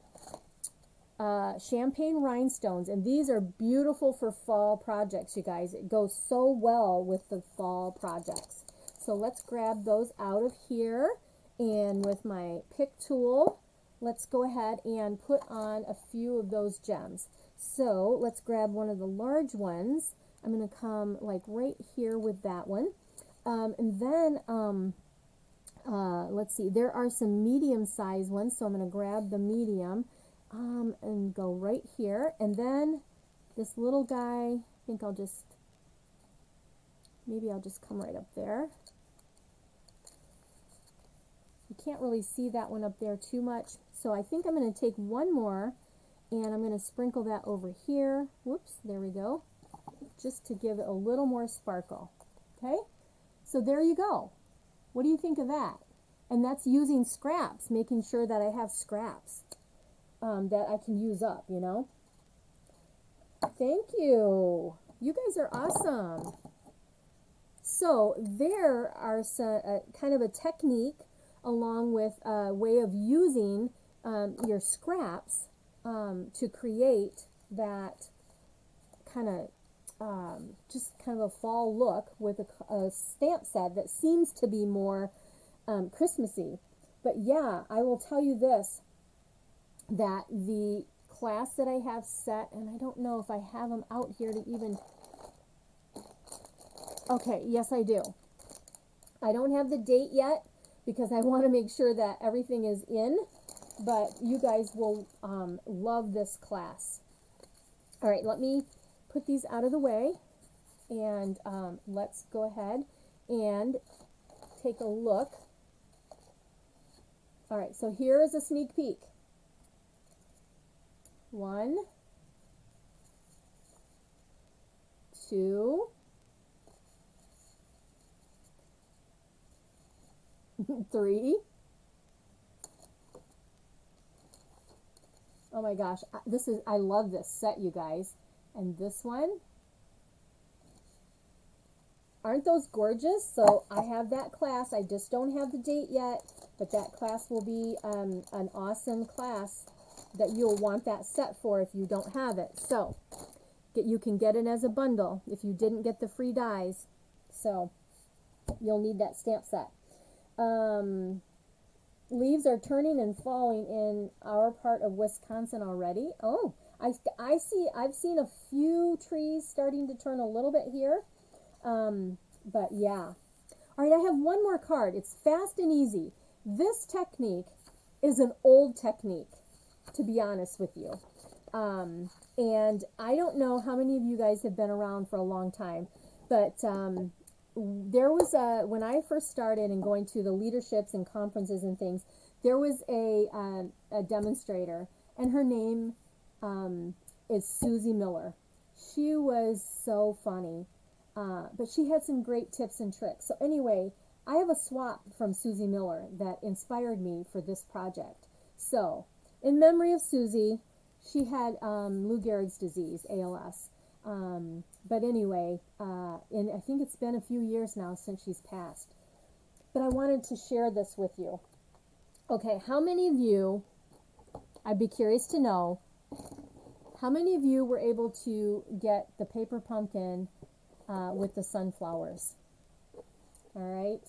champagne rhinestones, and these are beautiful for fall projects, you guys. It goes so well with the fall projects. So let's grab those out of here, and with my pick tool, let's go ahead and put on a few of those gems. So let's grab one of the large ones. I'm going to come like right here with that one. And then, let's see, there are some medium-sized ones, so I'm going to grab the medium and go right here. And then this little guy, I think maybe I'll just come right up there. You can't really see that one up there too much, so I think I'm going to take one more, and I'm going to sprinkle that over here. Whoops, there we go. Just to give it a little more sparkle. Okay, so there you go. What do you think of that? And that's using scraps, making sure that I have scraps that I can use up, you know. Thank you. You guys are awesome. So there are some kind of a technique along with a way of using your scraps to create that kind of just kind of a fall look with a stamp set that seems to be more Christmassy. But yeah, I will tell you this, that the class that I have set, and I don't know if I have them out here to even, okay, yes I do. I don't have the date yet because I want to make sure that everything is in, but you guys will love this class. All right, let me put these out of the way, and let's go ahead and take a look. All right, so here is a sneak peek. 1, 2, 3. Oh my gosh, I love this set, you guys. And this one. Aren't those gorgeous? So I have that class. I just don't have the date yet, but that class will be an awesome class that you'll want that set for if you don't have it. So you can get it as a bundle if you didn't get the free dies. So you'll need that stamp set. Leaves are turning and falling in our part of Wisconsin already. Oh, I see. I've seen a few trees starting to turn a little bit here. But yeah. All right, I have one more card. It's fast and easy. This technique is an old technique, to be honest with you. And I don't know how many of you guys have been around for a long time, but there was when I first started and going to the leaderships and conferences and things, there was a demonstrator, and her name is Susie Miller. She was so funny, but she had some great tips and tricks. So anyway, I have a swap from Susie Miller that inspired me for this project. So in memory of Susie, she had Lou Gehrig's disease, ALS. But anyway, and I think it's been a few years now since she's passed. But I wanted to share this with you. Okay, how many of you, I'd be curious to know, how many of you were able to get the paper pumpkin with the sunflowers? All right.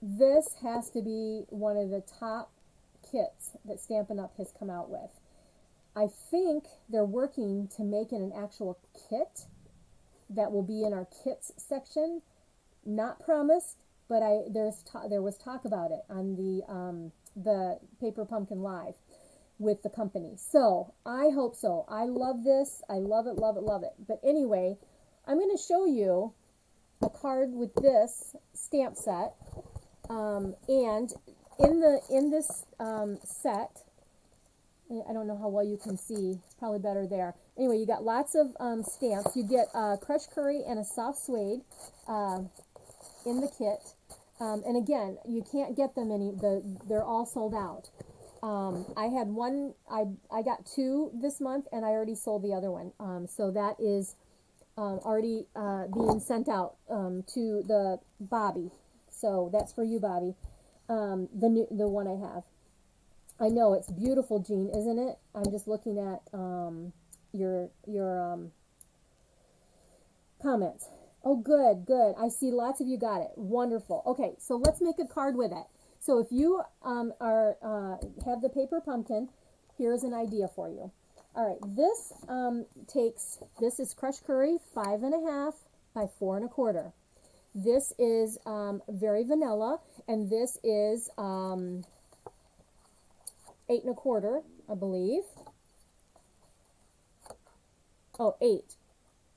This has to be one of the top kits that Stampin' Up! Has come out with. I think they're working to make it an actual kit that will be in our kits section. Not promised, but there was talk about it on the Paper Pumpkin Live with the company. So I hope so. I love this. I love it, love it, love it. But anyway, I'm going to show you a card with this stamp set, and in this set. I don't know how well you can see. It's probably better there. Anyway, you got lots of stamps. You get crushed curry and a soft suede in the kit. And again, you can't get them they're all sold out. I had one, I got two this month, and I already sold the other one. So that is already being sent out to the Bobby. So that's for you, Bobby. The one I have. I know, it's beautiful, Jean, isn't it? I'm just looking at your comments. Oh, good, good. I see lots of you got it. Wonderful. Okay, so let's make a card with it. So if you have the paper pumpkin, here's an idea for you. All right, this is crushed curry, 5.5 by 4 1/4. This is very vanilla, and this is 8 1/4, I believe. Oh, 8.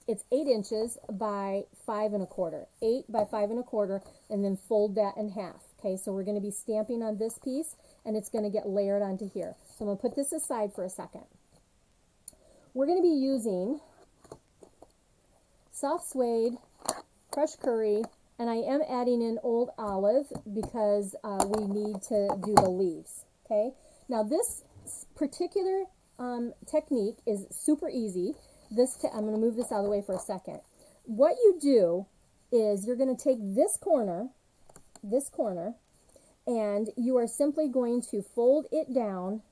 It's 8 inches by 5 1/4. 8 by 5 1/4, and then fold that in half. Okay, so we're going to be stamping on this piece, and it's going to get layered onto here. So I'm going to put this aside for a second. We're going to be using soft suede, crushed curry, and I am adding in old olive because we need to do the leaves. Okay. Now this particular technique is super easy. I'm going to move this out of the way for a second. What you do is you're going to take this corner, and you are simply going to fold it down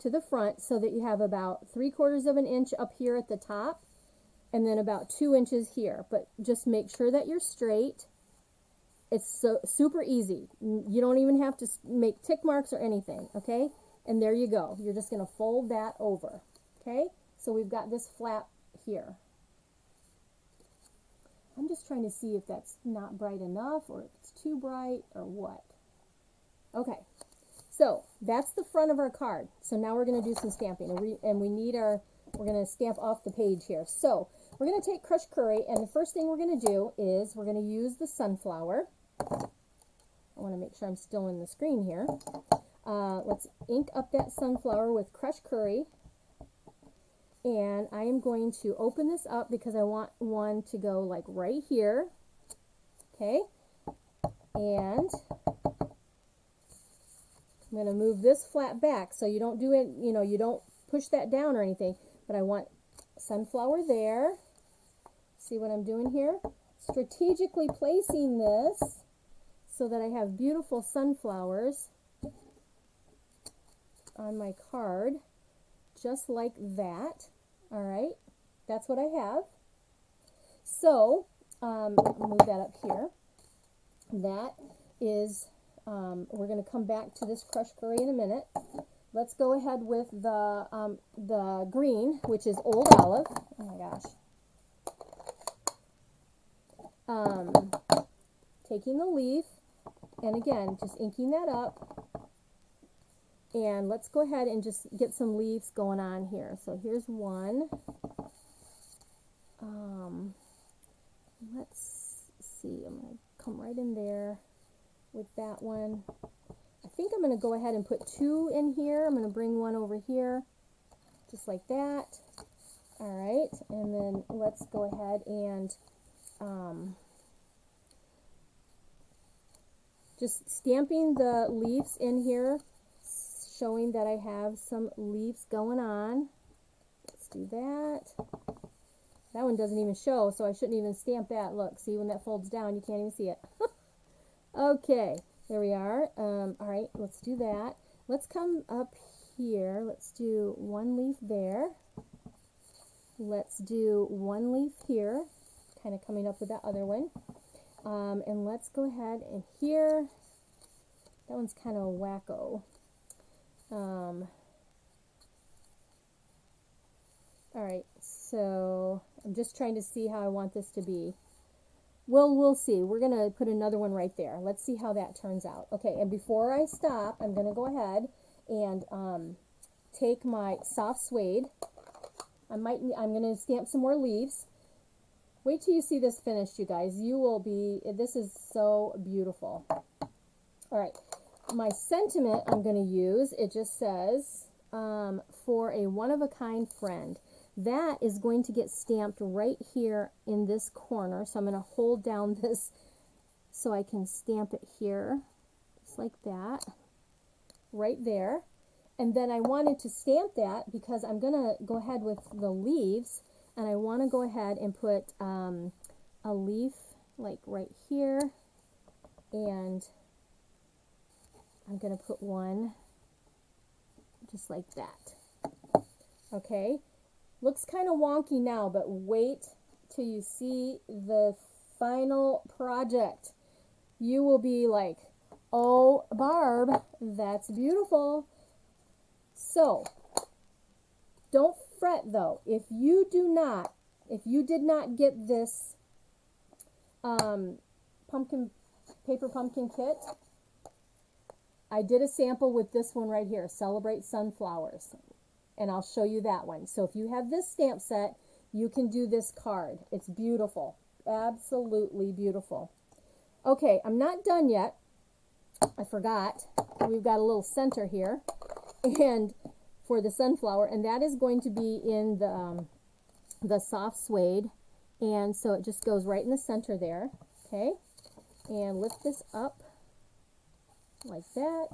to the front so that you have about 3/4 of an inch up here at the top, and then about 2 inches here. But just make sure that you're straight. It's so super easy. You don't even have to make tick marks or anything, okay? And there you go. You're just going to fold that over, okay? So we've got this flap here. I'm just trying to see if that's not bright enough or if it's too bright or what. Okay, so that's the front of our card. So now we're going to do some stamping, and we're going to stamp off the page here. So we're going to take crushed curry, and the first thing we're going to do is we're going to use the sunflower. I want to make sure I'm still in the screen here. Let's ink up that sunflower with crushed curry. And I am going to open this up because I want one to go like right here. Okay. And I'm going to move this flat back so you don't do it, you don't push that down or anything. But I want sunflower there. See what I'm doing here? strategically placing this so that I have beautiful sunflowers on my card, just like that. All right, that's what I have. So, move that up here. That is, we're going to come back to this crushed curry in a minute. Let's go ahead with the green, which is Old Olive. Oh my gosh. Taking the leaf, and again, just inking that up. And let's go ahead and just get some leaves going on here. So here's one. Let's see, I'm going to come right in there with that one. I think I'm going to go ahead and put two in here. I'm going to bring one over here, just like that. All right, and then let's go ahead and just stamping the leaves in here, showing that I have some leaves going on. Let's do that. That one doesn't even show, so I shouldn't even stamp that. Look, see, when that folds down, you can't even see it. Okay, there we are. All right, let's do that. Let's come up here. Let's do one leaf there. Let's do one leaf here, kind of coming up with that other one. And let's go ahead and here, that one's kind of wacko. All right, so I'm just trying to see how I want this to be. Well, we'll see. We're going to put another one right there. Let's see how that turns out. Okay, and before I stop, I'm going to go ahead and take my soft suede. I'm going to stamp some more leaves. Wait till you see this finished, you guys. You will be, this is so beautiful. All right, my sentiment I'm going to use, it just says, for a one-of-a-kind friend. That is going to get stamped right here in this corner. So I'm going to hold down this so I can stamp it here, just like that, right there. And then I wanted to stamp that because I'm going to go ahead with the leaves, and I want to go ahead and put a leaf like right here, and I'm going to put one just like that. Okay. Looks kind of wonky now, but wait till you see the final project. You will be like, oh, Barb, that's beautiful. So, don't fret though. If you did not get this paper pumpkin kit, I did a sample with this one right here, Celebrate Sunflowers. And I'll show you that one. So if you have this stamp set, you can do this card. It's beautiful. Absolutely beautiful. Okay, I'm not done yet. I forgot. We've got a little center here and for the sunflower, and that is going to be in the soft suede. And so it just goes right in the center there. Okay, and lift this up like that,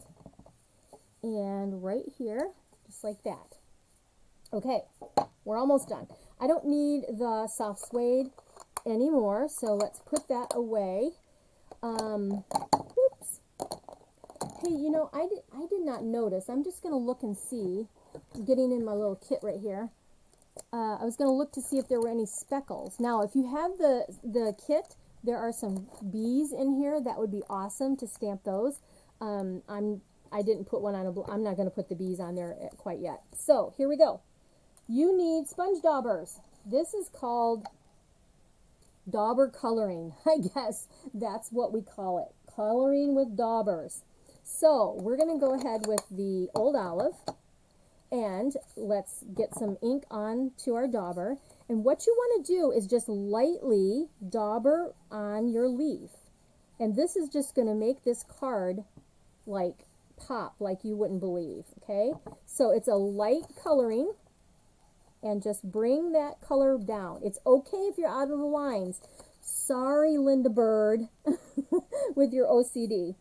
and right here, just like that. Okay, we're almost done. I don't need the soft suede anymore, so let's put that away. Oops. Hey, you know, I did not notice. I'm just going to look and see. I'm getting in my little kit right here. I was going to look to see if there were any speckles. Now, if you have the kit, there are some bees in here. That would be awesome to stamp those. I didn't put one on I'm not going to put the bees on there quite yet. So, here we go. You need sponge daubers. This is called dauber coloring. I guess that's what we call it. Coloring with daubers. So, we're going to go ahead with the Old Olive. And let's get some ink on to our dauber. And what you want to do is just lightly dauber on your leaf. And this is just going to make this card like pop like you wouldn't believe. Okay, so it's a light coloring, and just bring that color down. It's okay if you're out of the lines. Sorry, Linda Bird, with your OCD.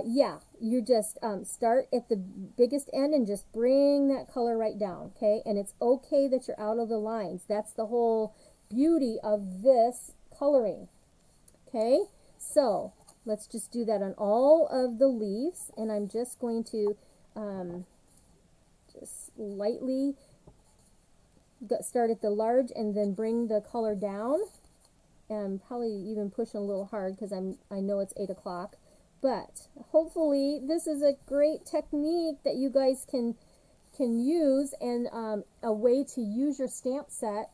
Yeah, you just start at the biggest end and just bring that color right down, okay? And it's okay that you're out of the lines. That's the whole beauty of this coloring. Okay, so let's just do that on all of the leaves, and I'm just going to just lightly start at the large and then bring the color down, and probably even pushing a little hard because I know it's 8 o'clock. But hopefully this is a great technique that you guys can use, and a way to use your stamp set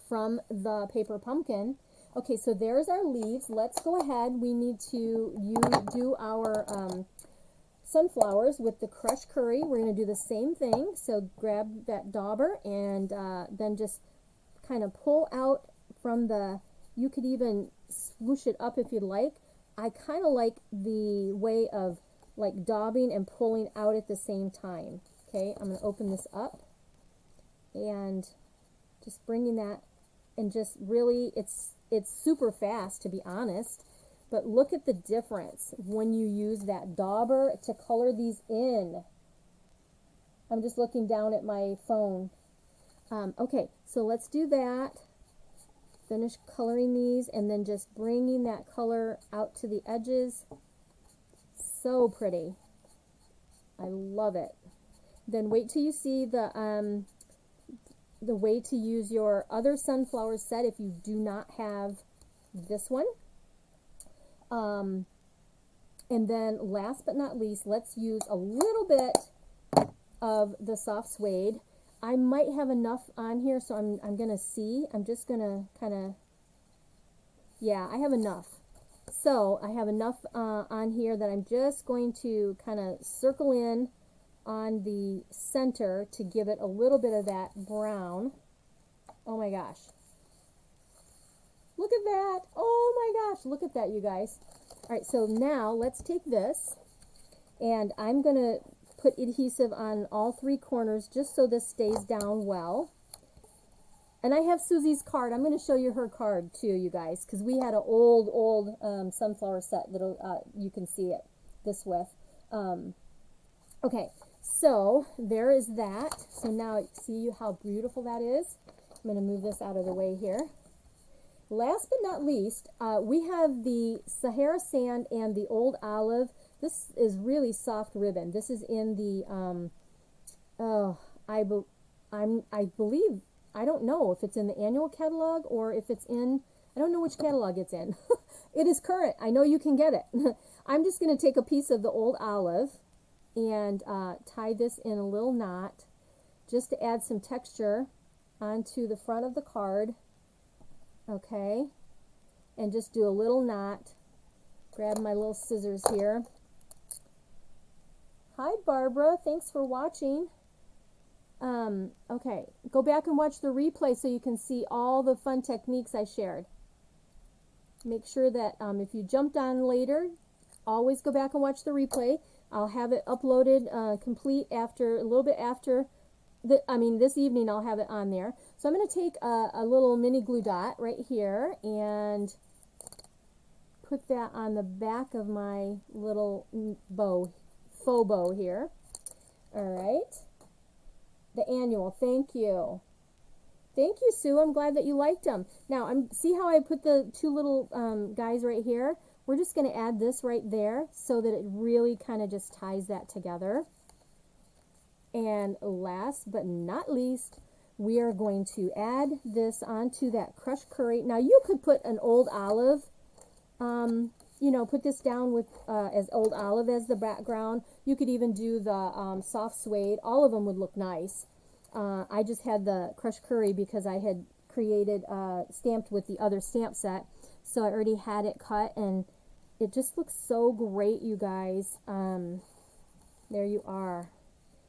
from the paper pumpkin. Okay, so there's our leaves. Let's go ahead. We need to do our sunflowers with the crushed curry. We're going to do the same thing. So grab that dauber and then just kind of pull out from the, you could even swoosh it up if you'd like. I kind of like the way of like daubing and pulling out at the same time. Okay, I'm going to open this up and just bringing that, and just really, it's super fast, to be honest, but look at the difference when you use that dauber to color these in. I'm just looking down at my phone. Okay, so let's do that. Finish coloring these and then just bringing that color out to the edges. So pretty. I love it. Then wait till you see the way to use your other sunflower set if you do not have this one. And then last but not least, let's use a little bit of the soft suede. I might have enough on here, so I'm going to see. I'm just going to kind of, yeah, I have enough. So I have enough on here that I'm just going to kind of circle in on the center to give it a little bit of that brown. Oh my gosh. Look at that. Oh my gosh. Look at that, you guys. All right, so now let's take this, and I'm going to put adhesive on all 3 corners just so this stays down well. And I have Susie's card. I'm going to show you her card too, you guys, because we had an old sunflower set that you can see it this with. Okay, so there is that. So now see how beautiful that is. I'm going to move this out of the way here. Last but not least, we have the Sahara Sand and the Old Olive. This is really soft ribbon. This is in the, I believe, I don't know if it's in the annual catalog or if it's in, I don't know which catalog it's in. It is current. I know you can get it. I'm just going to take a piece of the Old Olive and tie this in a little knot just to add some texture onto the front of the card. Okay, and just do a little knot. Grab my little scissors here. Hi Barbara, thanks for watching. Okay, go back and watch the replay so you can see all the fun techniques I shared. Make sure that if you jumped on later, always go back and watch the replay. I'll have it uploaded complete after, a little bit after, this evening I'll have it on there. So I'm going to take a little mini glue dot right here and put that on the back of my little bow, faux bow here. All right. The annual, thank you. Thank you, Sue. I'm glad that you liked them. Now, see how I put the 2 little guys right here? We're just going to add this right there so that it really kind of just ties that together. And last but not least, we are going to add this onto that crushed curry. Now, you could put an Old Olive, put this down with as Old Olive as the background. You could even do the soft suede. All of them would look nice. I just had the crushed curry because I had created stamped with the other stamp set, so I already had it cut, and it just looks so great, you guys. There you are.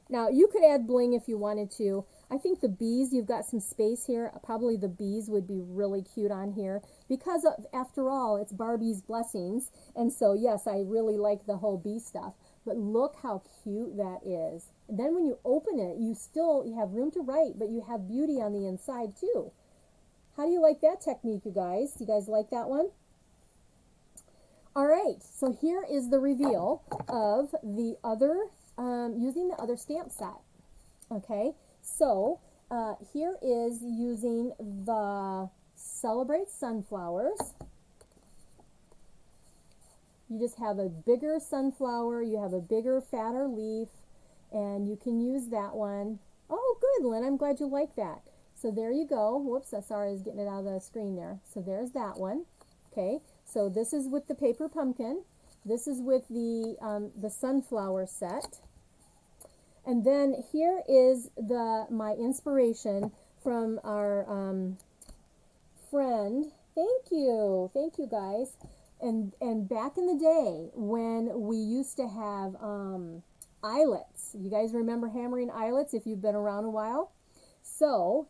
Now you could add bling if you wanted to. I think the bees, you've got some space here. Probably the bees would be really cute on here because after all, it's Barbie's blessings, and so yes, I really like the whole bee stuff. But look how cute that is. And then when you open it, you have room to write, but you have beauty on the inside too. How do you like that technique, you guys? You guys like that one? All right, so here is the reveal of the other, using the other stamp set. Okay, so here is using the Celebrate Sunflowers. You just have a bigger sunflower, you have a bigger, fatter leaf, and you can use that one. Oh, good, Lynn, I'm glad you like that. So there you go. Whoops, sorry, I was getting it out of the screen there. So there's that one. Okay, so this is with the paper pumpkin. This is with the sunflower set. And then here is my inspiration from our friend. Thank you guys. And back in the day when we used to have eyelets, you guys remember hammering eyelets if you've been around a while? So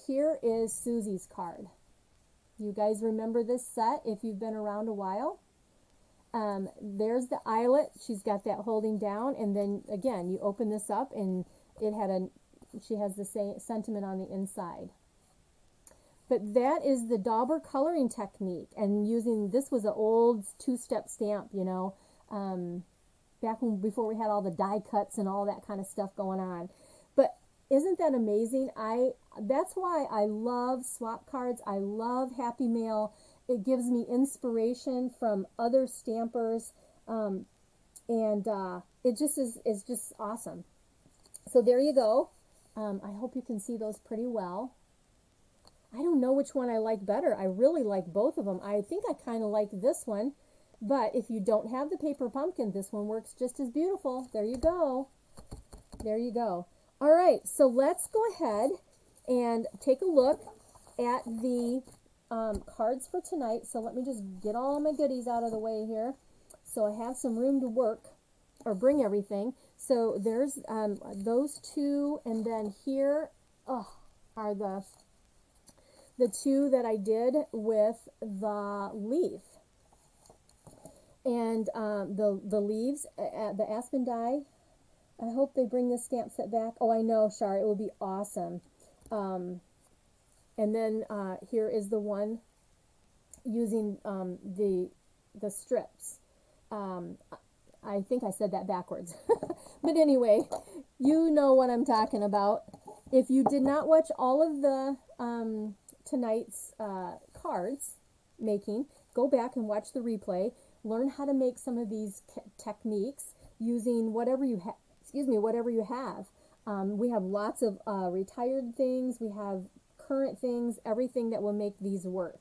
here is Susie's card. You guys remember this set if you've been around a while? There's the eyelet. She's got that holding down, and then again you open this up and she has the same sentiment on the inside. But that is the dauber coloring technique, and this was an old two-step stamp, you know, before we had all the die cuts and all that kind of stuff going on. But isn't that amazing? That's why I love swap cards. I love Happy Mail. It gives me inspiration from other stampers, and it just is just awesome. So there you go. I hope you can see those pretty well. I don't know which one I like better. I really like both of them. I think I kind of like this one, but if you don't have the paper pumpkin, this one works just as beautiful. There you go. There you go. All right, so let's go ahead and take a look at the cards for tonight. So let me just get all my goodies out of the way here so I have some room to work or bring everything. So there's those two, and then here are the two that I did with the leaf. And the leaves, the aspen die, I hope they bring this stamp set back. Oh, I know, Shar, it will be awesome. And then here is the one using the strips. I think I said that backwards. But anyway, you know what I'm talking about. If you did not watch all of the tonight's cards making, go back and watch the replay. Learn how to make some of these techniques using whatever you have. Whatever you have. We have lots of retired things. We have current things. Everything that will make these work.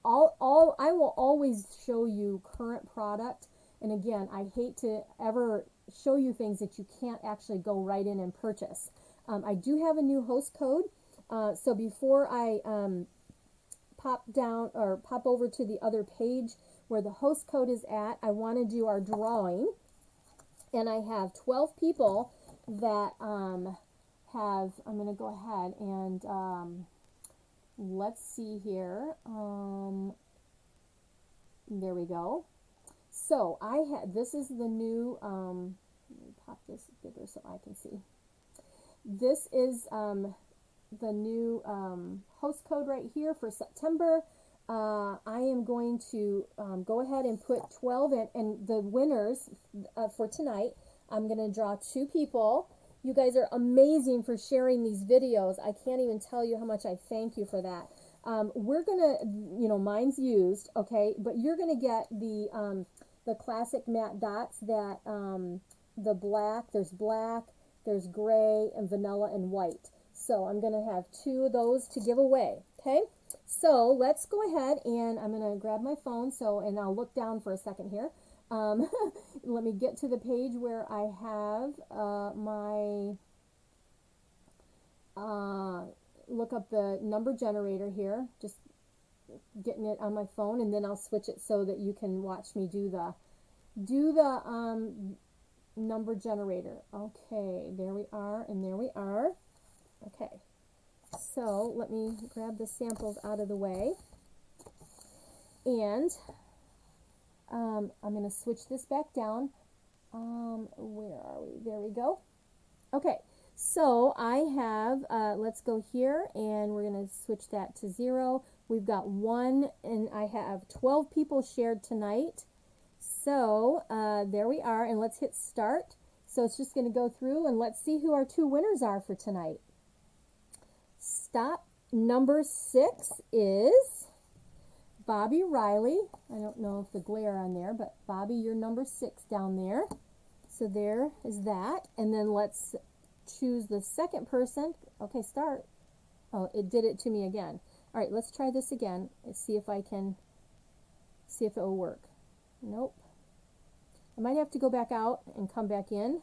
I will always show you current product. And again, I hate to ever show you things that you can't actually go right in and purchase. I do have a new host code. So before I pop over to the other page where the host code is at, I want to do our drawing. And I have 12 people that I'm going to go ahead and let's see here. There we go. So this is the new, let me pop this bigger so I can see. This is the new host code right here for September. I am going to go ahead and put 12 in, and the winners for tonight, I'm going to draw 2 people. You guys are amazing for sharing these videos. I can't even tell you how much I thank you for that. We're going to, mine's used, okay, but you're going to get the classic matte dots that there's black, there's gray, and vanilla and white. So I'm going to have 2 of those to give away, okay? So let's go ahead, and I'm going to grab my phone, and I'll look down for a second here. Let me get to the page where I have look up the number generator here, just getting it on my phone, and then I'll switch it so that you can watch me do the number generator. Okay, there we are, and there we are. Okay. So let me grab the samples out of the way, and I'm going to switch this back down. Where are we? There we go. Okay, so I have, let's go here, and we're going to switch that to 0. We've got 1, and I have 12 people shared tonight. So there we are, and let's hit start. So it's just going to go through, and let's see who our 2 winners are for tonight. stop. Number 6 is Bobby Riley. I don't know if the glare on there, but Bobby, you're number 6 down there. So there is that. And then let's choose the second person. Okay, start. Oh, it did it to me again. All right, let's try this again and see if I can, see if it will work. Nope. I might have to go back out and come back in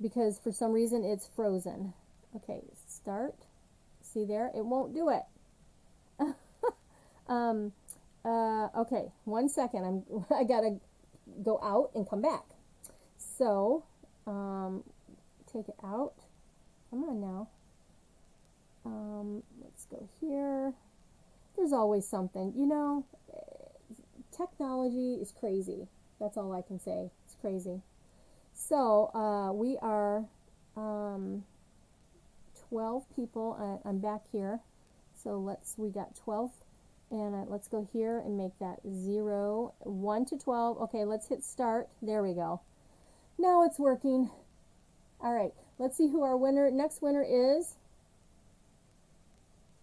because for some reason it's frozen. Okay, start. See there? It won't do it. Okay, 1 second. I gotta go out and come back. So, take it out. Come on now. Let's go here. There's always something. You know, technology is crazy. That's all I can say. It's crazy. So, we are 12 people. I'm back here. So we got 12. And let's go here and make that 0, 1 to 12. Okay, let's hit start. There we go. Now it's working. All right, let's see who our next winner is.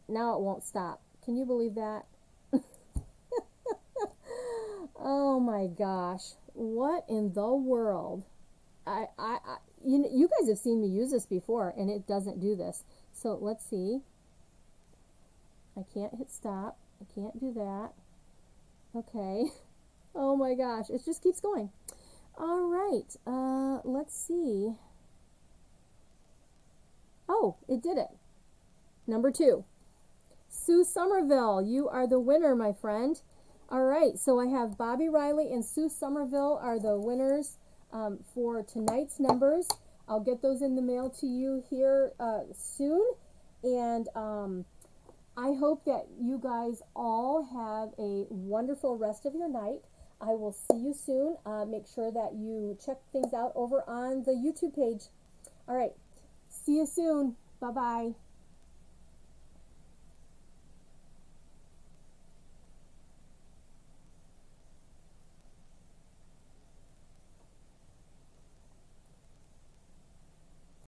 Now it won't stop. Can you believe that? Oh my gosh. What in the world? You guys have seen me use this before and it doesn't do this. So let's see. I can't hit stop. I can't do that. Okay. Oh my gosh. It just keeps going. All right. Let's see. Oh, it did it. Number 2. Sue Somerville, you are the winner, my friend. All right. So I have Bobby Riley and Sue Somerville are the winners for tonight's numbers. I'll get those in the mail to you here soon. And I hope that you guys all have a wonderful rest of your night. I will see you soon. Make sure that you check things out over on the YouTube page. All right. See you soon. Bye-bye.